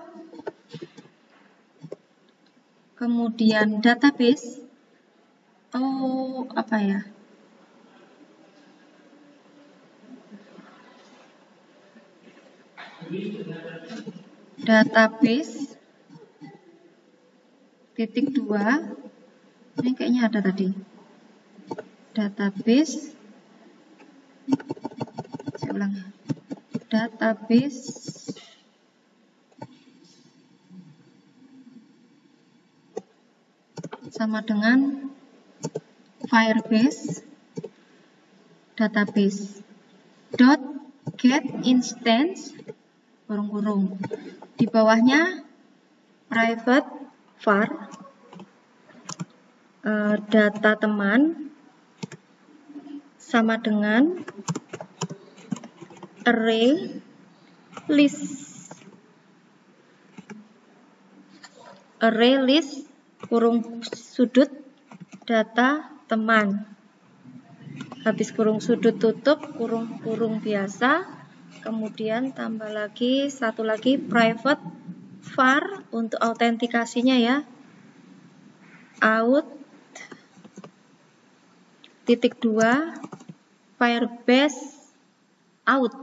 kemudian database. Oh, apa ya? Database .2. Ini kayaknya ada tadi. Database. Saya ulang ya. Database sama dengan Firebase database dot get instance kurung-kurung, di bawahnya private var data teman sama dengan array list kurung sudut data teman, habis kurung sudut tutup kurung biasa, kemudian tambah lagi satu lagi private var untuk autentikasinya ya, out .2 Firebase out.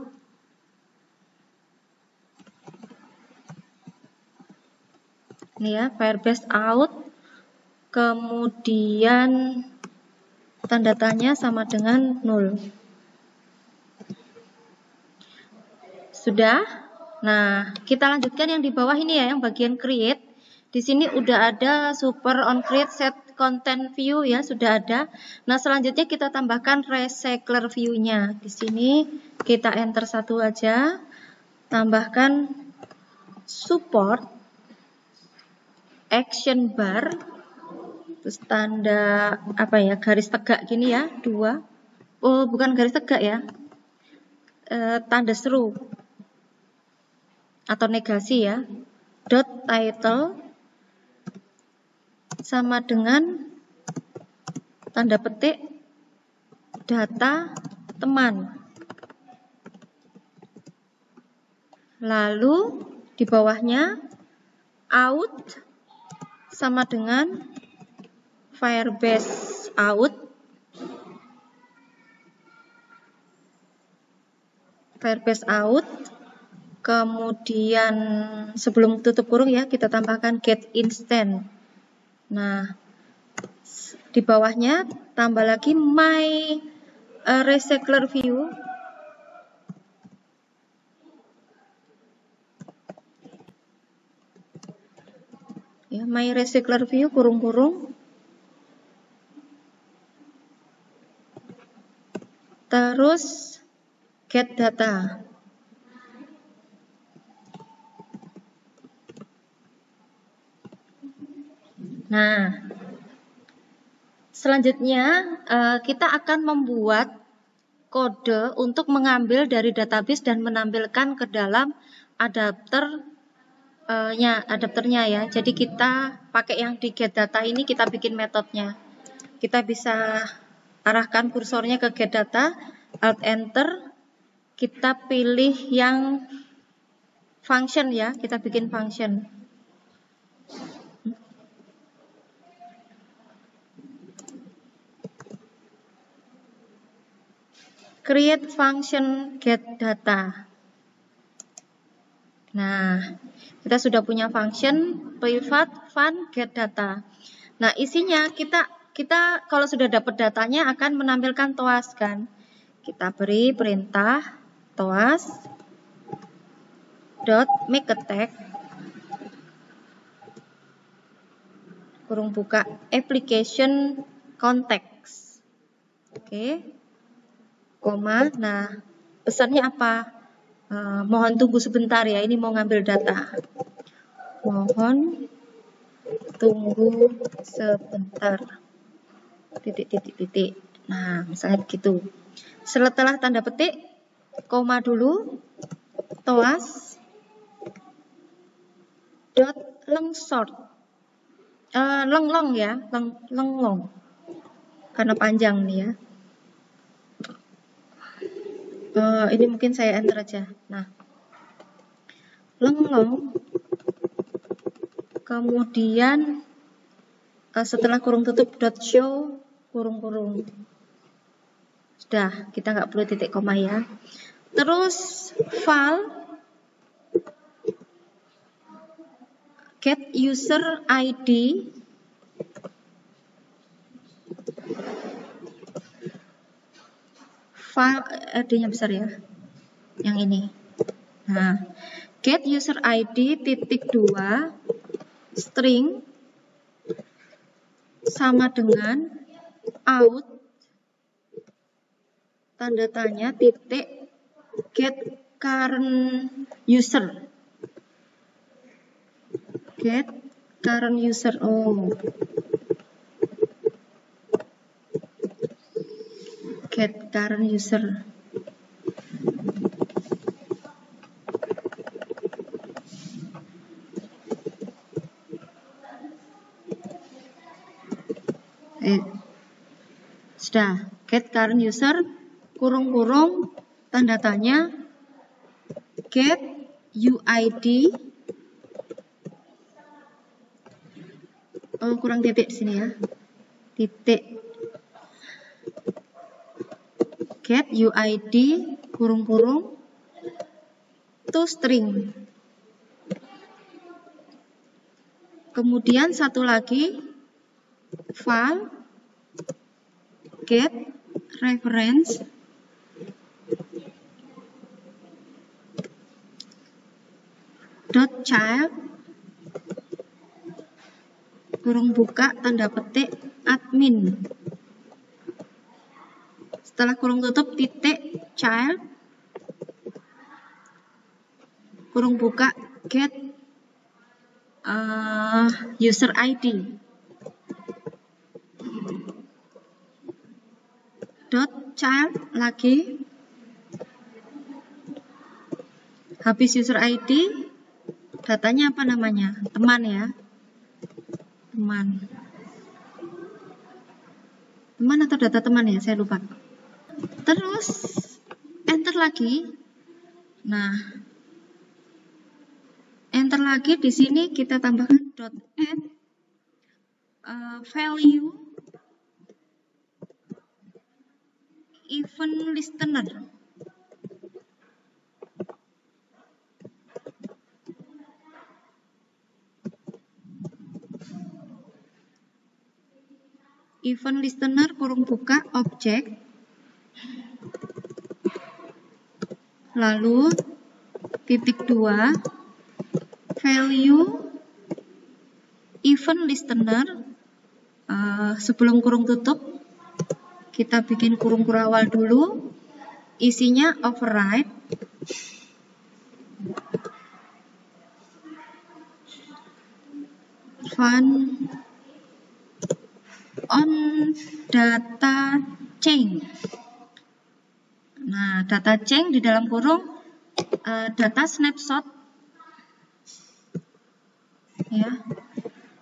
Ini ya, Firebase out, kemudian tanda tanya sama dengan 0. Sudah? Nah, kita lanjutkan yang di bawah ini ya, yang bagian create. Di sini udah ada super on create set content view ya, sudah ada. Nah, selanjutnya kita tambahkan recycler view-nya. Di sini kita enter satu aja. Tambahkan support action bar, terus tanda apa ya, garis tegak gini ya, 2. Oh, bukan garis tegak ya, tanda seru atau negasi ya, dot title sama dengan tanda petik data teman. Lalu di bawahnya out sama dengan Firebase out, kemudian sebelum tutup kurung ya, kita tambahkan get instant. Nah, di bawahnya tambah lagi my recycler view. Ya, my recycler view kurung-kurung. Terus get data. Nah, selanjutnya kita akan membuat kode untuk mengambil dari database dan menampilkan ke dalam adapternya ya. Jadi kita pakai yang di get data ini, kita bikin metodenya. Kita bisa arahkan kursornya ke get data, alt enter, kita pilih yang function ya, kita bikin function. Create function get data. Nah, kita sudah punya function private fun get data. Nah, isinya kita kalau sudah dapat datanya akan menampilkan toas kan. Kita beri perintah toas dot make a tag kurung buka application context. Oke. Koma. Nah, pesannya apa? Mohon tunggu sebentar ya, ini mau ngambil data. Mohon tunggu sebentar. Titik. Nah, misalnya begitu. Setelah tanda petik, koma dulu, toas dot lengsort. Lenglong ya, lenglong. Karena panjang nih ya. ini mungkin saya enter aja. Nah, lenglong, kemudian setelah kurung tutup dot show kurung-kurung. Sudah, kita nggak perlu titik koma ya. Terus file get user ID file ID-nya besar ya, yang ini. Nah, get user ID titik 2 string sama dengan out tanda tanya titik get current user. Get current user. Get current user. Sudah, get current user kurung-kurung tanda tanya get UID kurang titik di sini ya. Titik get UID kurung-kurung to string. Kemudian satu lagi file get reference dot child kurung buka tanda petik admin. Setelah kurung tutup titik child kurung buka get user ID dot child lagi. Habis user ID datanya apa namanya? Teman ya. Teman atau data teman ya, saya lupa. Terus enter lagi. Nah, enter lagi di sini kita tambahkan dot add value event listener. Event listener kurung buka objek, lalu titik 2 value event listener. Sebelum kurung tutup kita bikin kurung kurawal dulu, isinya override fun on data chain. Nah, data chain di dalam kurung data snapshot ya.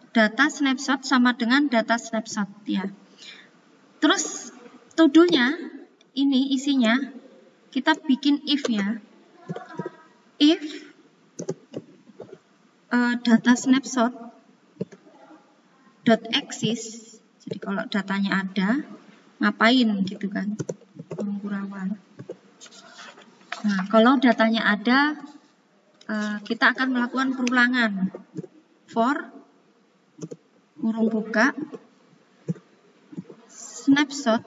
Data snapshot sama dengan data snapshot ya. Terus to-do-nya ini isinya kita bikin if ya. If data snapshot dot exist. Jadi kalau datanya ada, ngapain gitu kan? Kurung kurawal. Nah, kalau datanya ada, kita akan melakukan perulangan for kurung buka snapshot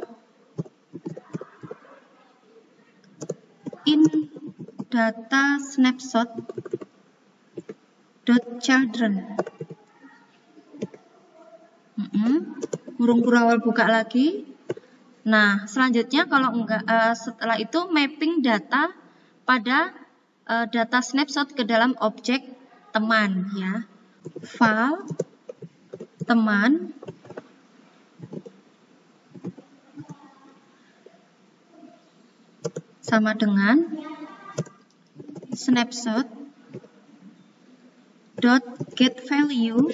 in data snapshot dot children. Kurung kurawal buka lagi. Nah, selanjutnya kalau enggak setelah itu mapping data pada data snapshot ke dalam objek teman ya. File teman sama dengan snapshot dot get value,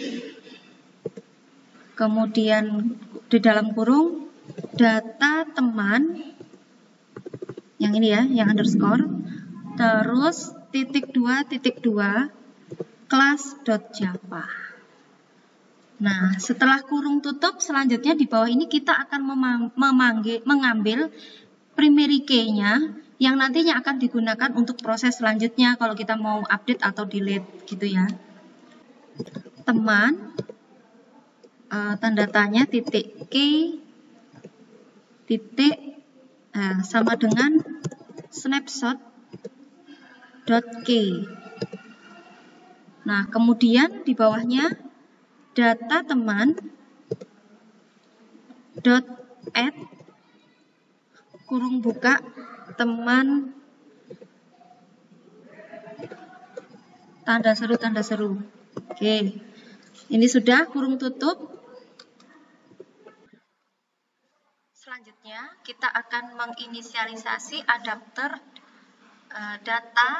kemudian di dalam kurung data teman yang ini ya, yang underscore, terus _2 class.java. Nah, setelah kurung tutup, selanjutnya di bawah ini kita akan mengambil primary key-nya yang nantinya akan digunakan untuk proses selanjutnya kalau kita mau update atau delete gitu ya. Teman, tanda tanya, titik key, titik, sama dengan snapshot.key. Nah, kemudian di bawahnya data teman .add kurung buka teman tanda seru. Oke, ini sudah kurung tutup. Selanjutnya kita akan menginisialisasi adapter data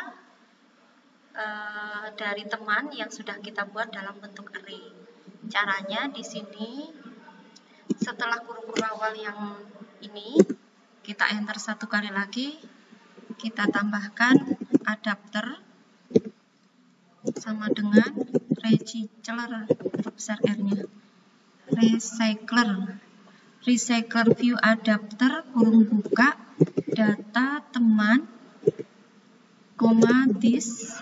dari teman yang sudah kita buat dalam bentuk array. Caranya di sini, setelah kurung awal yang ini, kita enter satu kali lagi, kita tambahkan adapter sama dengan recycler, besar R-nya, recycler view adapter kurung buka data teman, this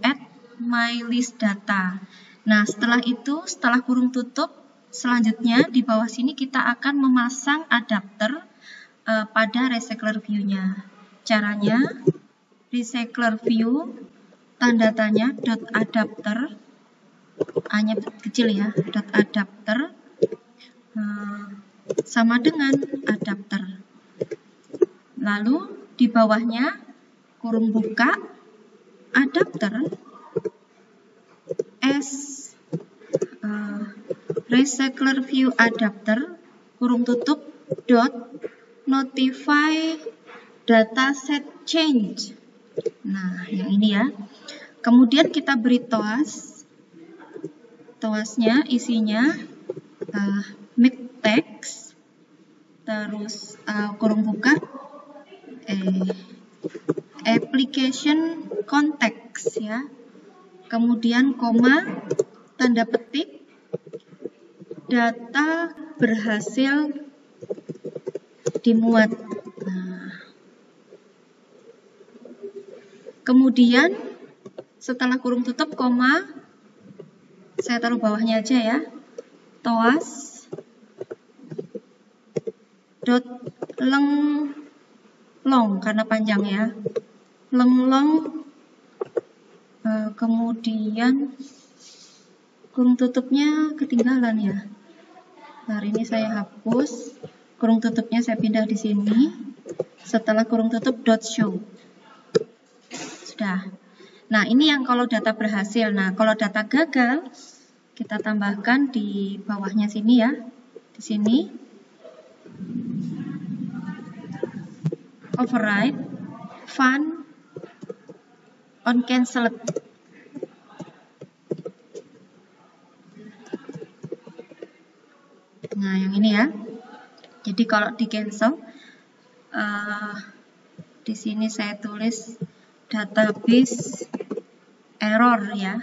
add my list data. Nah, setelah itu, setelah kurung tutup, selanjutnya di bawah sini kita akan memasang adapter pada recycler view-nya. Caranya, recycler view tanda tanya .adapter, A-nya kecil ya, .adapter sama dengan adapter. Lalu di bawahnya kurung buka adapter as recycler view adapter kurung tutup .notify dataset change. Nah, yang ini ya. Kemudian kita beri toasnya isinya make text, terus kurung buka application context ya, kemudian koma, tanda petik, data berhasil dimuat. Nah, kemudian setelah kurung tutup koma, saya taruh bawahnya aja ya, toas lenglong karena panjang ya, lenglong, kemudian kurung tutupnya ketinggalan ya. Hari ini saya hapus, kurung tutupnya saya pindah di sini. Setelah kurung tutup .show. Sudah. Nah, ini yang kalau data berhasil. Nah, kalau data gagal, kita tambahkan di bawahnya sini ya. Di sini. Override fun on cancelled. Nah, yang ini ya. Jadi kalau di cancel, di sini saya tulis database error ya.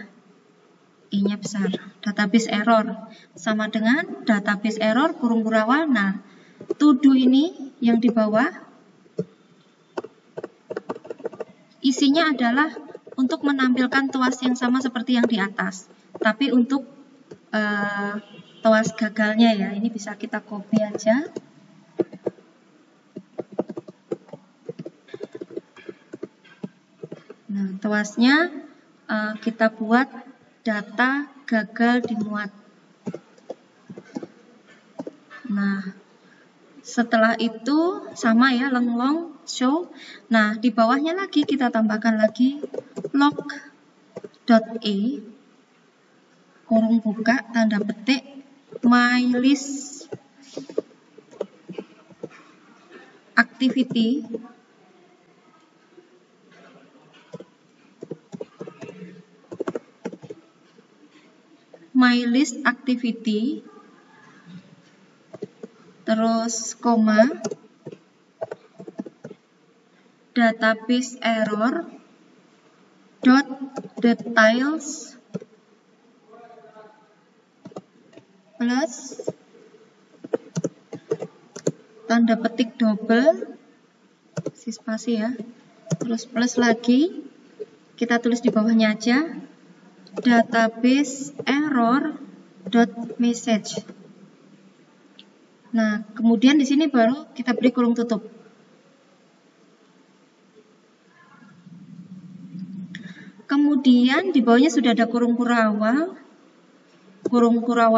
I-nya besar. Database error sama dengan database error kurung awal. Nah, to do ini yang di bawah isinya adalah untuk menampilkan toas yang sama seperti yang di atas, tapi untuk toas gagalnya ya, ini bisa kita copy aja. Nah, toasnya kita buat data gagal dimuat. Nah, setelah itu sama ya, lenglong show. Nah, di bawahnya lagi kita tambahkan lagi log.e kurung buka tanda petik my list activity terus koma database error dot details plus tanda petik double, si spasi ya, terus plus lagi, kita tulis di bawahnya aja, database error dot message. Nah, kemudian di sini baru kita beri kurung tutup. Kemudian di bawahnya sudah ada kurung kurawal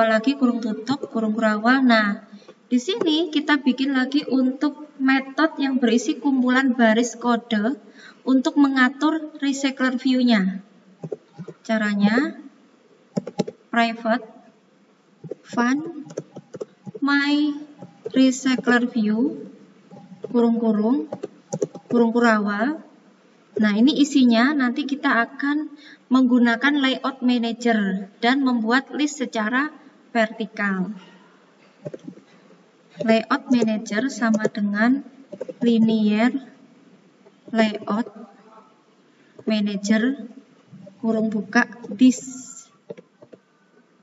lagi, kurung tutup, kurung kurawal. Nah, di sini kita bikin lagi untuk metode yang berisi kumpulan baris kode untuk mengatur recycler view-nya. Caranya, private fun my recycler view, kurung-kurung, kurung kurawal. Nah, ini isinya nanti kita akan menggunakan layout manager dan membuat list secara vertikal. Layout manager sama dengan linear layout manager kurung buka this.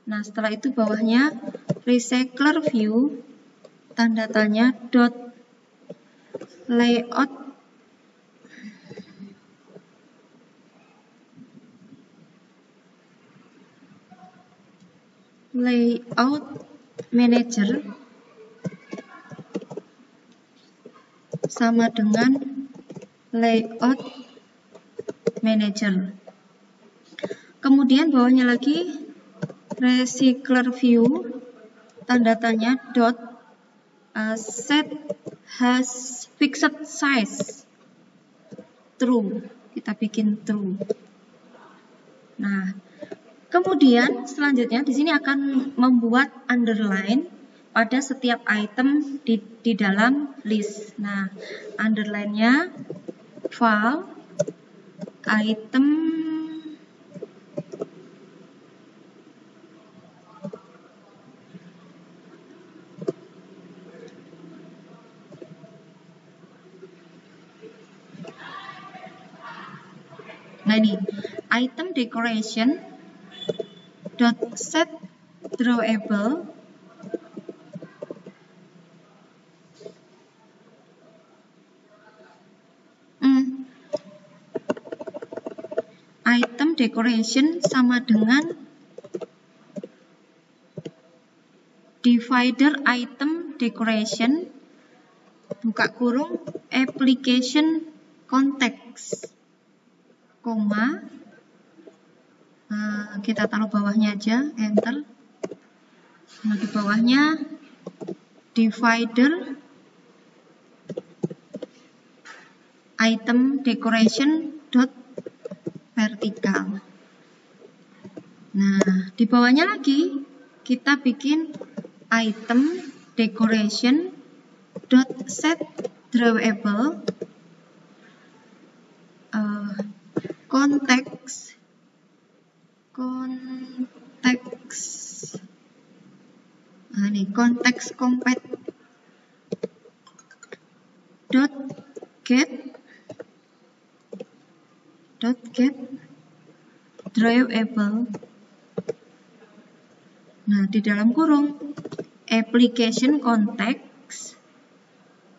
Nah, setelah itu bawahnya recycler view tanda tanya dot layout manager sama dengan layout manager. Kemudian bawahnya lagi recycler view tanda tanya dot set has fixed size true, kita bikin true. Nah, kemudian selanjutnya di sini akan membuat underline pada setiap item di dalam list. Nah, underline-nya file item Nah, ini item decoration dot set drawable item decoration sama dengan divider item decoration buka kurung application context koma, kita taruh bawahnya aja, enter. Nah, di bawahnya divider item decoration dot vertikal. Nah, di bawahnya lagi kita bikin item decoration dot set drawable konteks nah, ini konteks compat dot get drawable. Nah, di dalam kurung application context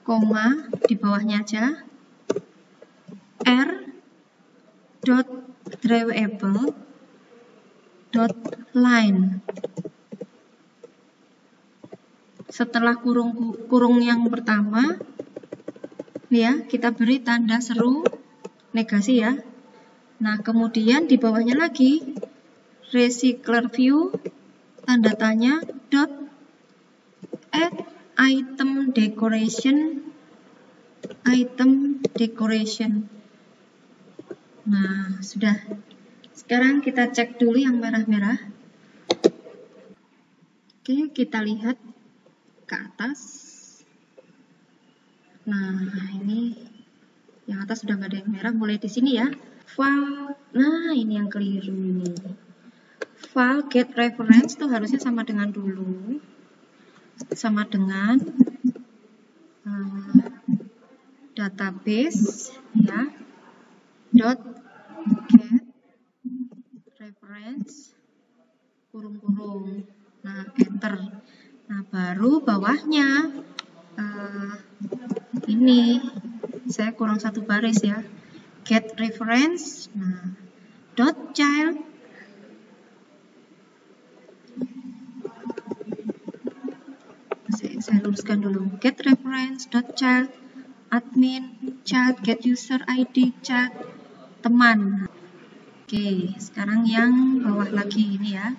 koma, di bawahnya aja r dot drawable dot line. Setelah kurung yang pertama, ya, kita beri tanda seru negasi ya. Nah, kemudian di bawahnya lagi recycler view tanda tanya dot add item decoration. Nah, sudah. Sekarang kita cek dulu yang merah-merah. Oke, kita lihat ke atas. Nah, ini yang atas sudah nggak ada yang merah. Mulai di sini ya. File. Nah, ini yang keliru ini. File get reference itu harusnya sama dengan dulu. Sama dengan database ya, dot get reference kurung-kurung. Nah, enter. Nah, baru bawahnya ini saya kurang satu baris ya, get reference. Nah, dot child saya luruskan dulu, get reference dot child admin child get user ID child teman. Oke, sekarang yang bawah lagi ini ya,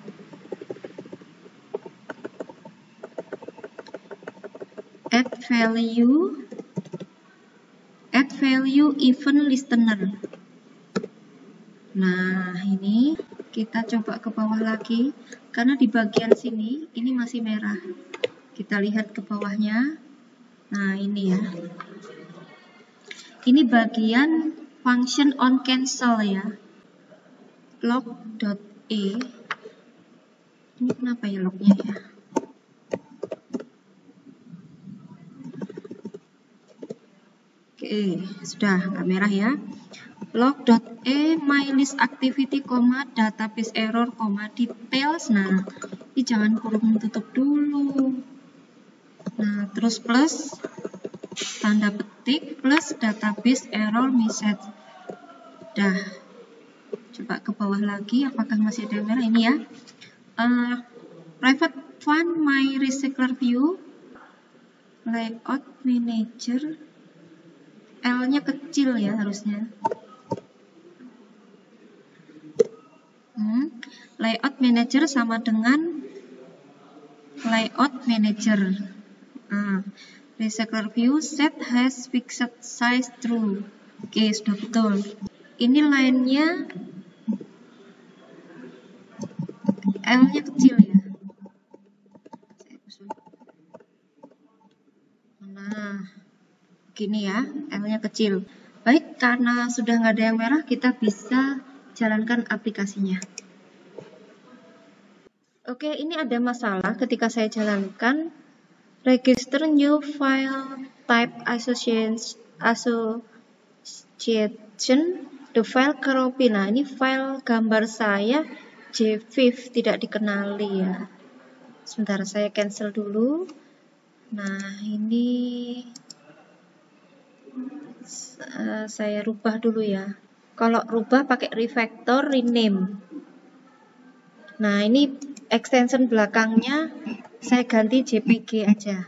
add value event listener. Nah, ini kita coba ke bawah lagi, karena di bagian sini ini masih merah. Kita lihat ke bawahnya. Nah, ini ya. Ini bagian function on cancel ya. Log.e. Ini kenapa ya lognya ya? Oke, sudah nggak merah ya. Log.e mylist activity, database error, details. Nah, ini jangan kurung tutup dulu. Nah, terus plus tanda petik plus database error message. Dah. Coba ke bawah lagi, apakah masih ada yang merah? Ini ya. Private fund my recycler view, layout manager. L-nya kecil ya harusnya. Layout manager sama dengan layout manager. Recycler view set has fixed size true. Oke, sudah betul. Ini line-nya L-nya kecil ya. Nah, gini ya, L-nya kecil. Baik, karena sudah nggak ada yang merah, kita bisa jalankan aplikasinya. Oke, ini ada masalah ketika saya jalankan. Register new file type association the file copy. Nah, ini file gambar saya JVIF tidak dikenali ya. Sebentar, saya cancel dulu. Nah, ini saya rubah dulu ya. Kalau rubah pakai refactor rename. Nah, ini extension belakangnya saya ganti JPG aja.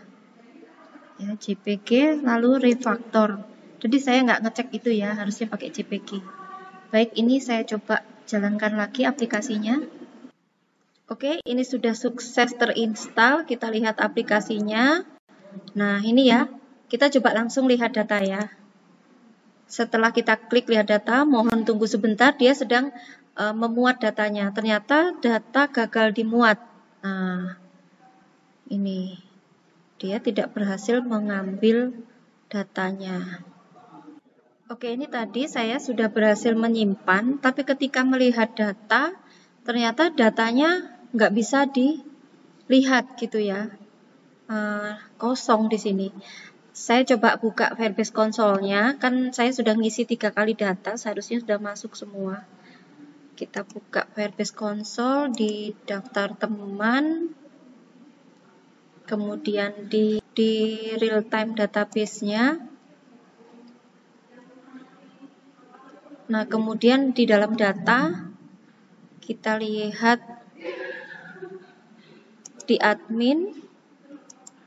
Ya, JPG lalu refactor. Jadi saya nggak ngecek itu ya, harusnya pakai JPG. Baik, ini saya coba jalankan lagi aplikasinya. Oke, ini sudah sukses terinstall. Kita lihat aplikasinya. Nah, ini ya. Kita coba langsung lihat data ya. Setelah kita klik lihat data, mohon tunggu sebentar, dia sedang memuat datanya. Ternyata data gagal dimuat. Nah, ini dia tidak berhasil mengambil datanya. Oke, ini tadi saya sudah berhasil menyimpan, tapi ketika melihat data, ternyata datanya nggak bisa dilihat gitu ya, kosong di sini. Saya coba buka Firebase Console-nya, kan saya sudah ngisi 3 kali data, seharusnya sudah masuk semua. Kita buka Firebase Console di daftar teman, kemudian di real-time database-nya. Nah, kemudian di dalam data, kita lihat di admin,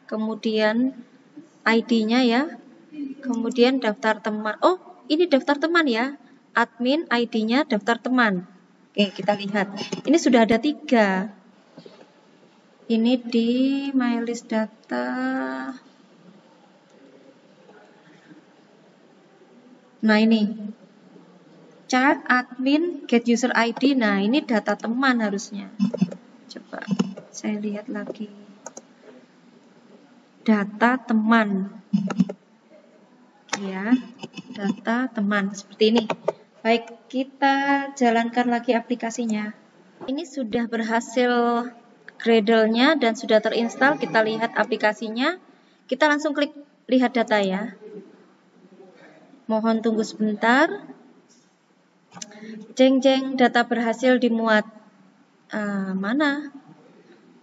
kemudian ID-nya ya, kemudian daftar teman. Oh, ini daftar teman ya, admin, ID-nya, daftar teman. Oke, kita lihat. Ini sudah ada 3. Ini di my list data. Nah, ini chart, admin, get user ID. Nah, ini data teman harusnya. Coba saya lihat lagi. Data teman. Ya, data teman seperti ini. Baik, kita jalankan lagi aplikasinya. Ini sudah berhasil Gradle-nya dan sudah terinstall. Kita lihat aplikasinya. Kita langsung klik lihat data ya. Mohon tunggu sebentar. Jeng, data berhasil dimuat. Mana?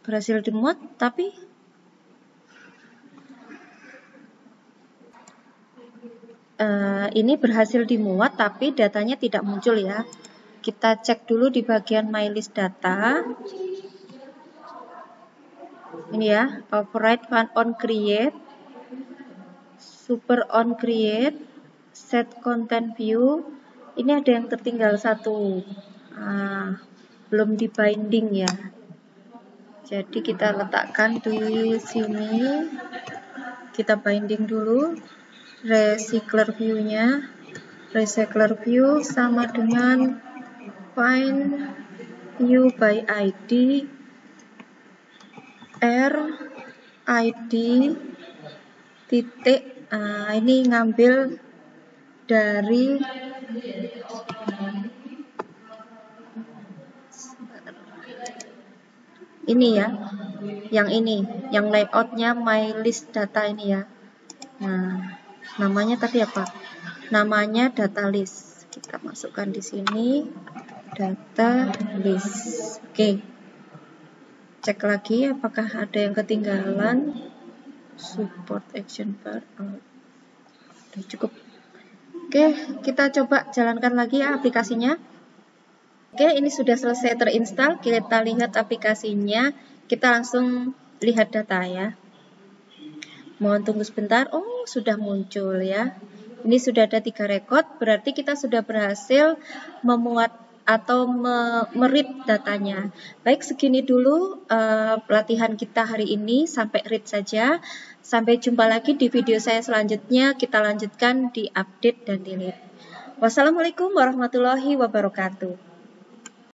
Berhasil dimuat, tapi ini berhasil dimuat, tapi datanya tidak muncul ya. Kita cek dulu di bagian My List Data. Ini ya, override on create, super on create, set content view. Ini ada yang tertinggal satu, belum di binding ya. Jadi kita letakkan di sini, kita binding dulu. Recycler view-nya, recycler view sama dengan find view by ID r id titik. Ini ngambil dari ini ya, yang ini, yang layoutnya My List Data ini ya. Nah, namanya tadi apa? Namanya data list. Kita masukkan di sini data list. Oke. Cek lagi apakah ada yang ketinggalan. Support action bar. Udah cukup. Oke, kita coba jalankan lagi ya aplikasinya. Oke, ini sudah selesai terinstall. Kita lihat aplikasinya. Kita langsung lihat data ya. Mohon tunggu sebentar. Oh, sudah muncul ya. Ini sudah ada 3 record, berarti kita sudah berhasil memuat atau meread datanya. Baik, segini dulu pelatihan kita hari ini, sampai read saja. Sampai jumpa lagi di video saya selanjutnya, kita lanjutkan di update dan delete. Wassalamualaikum warahmatullahi wabarakatuh.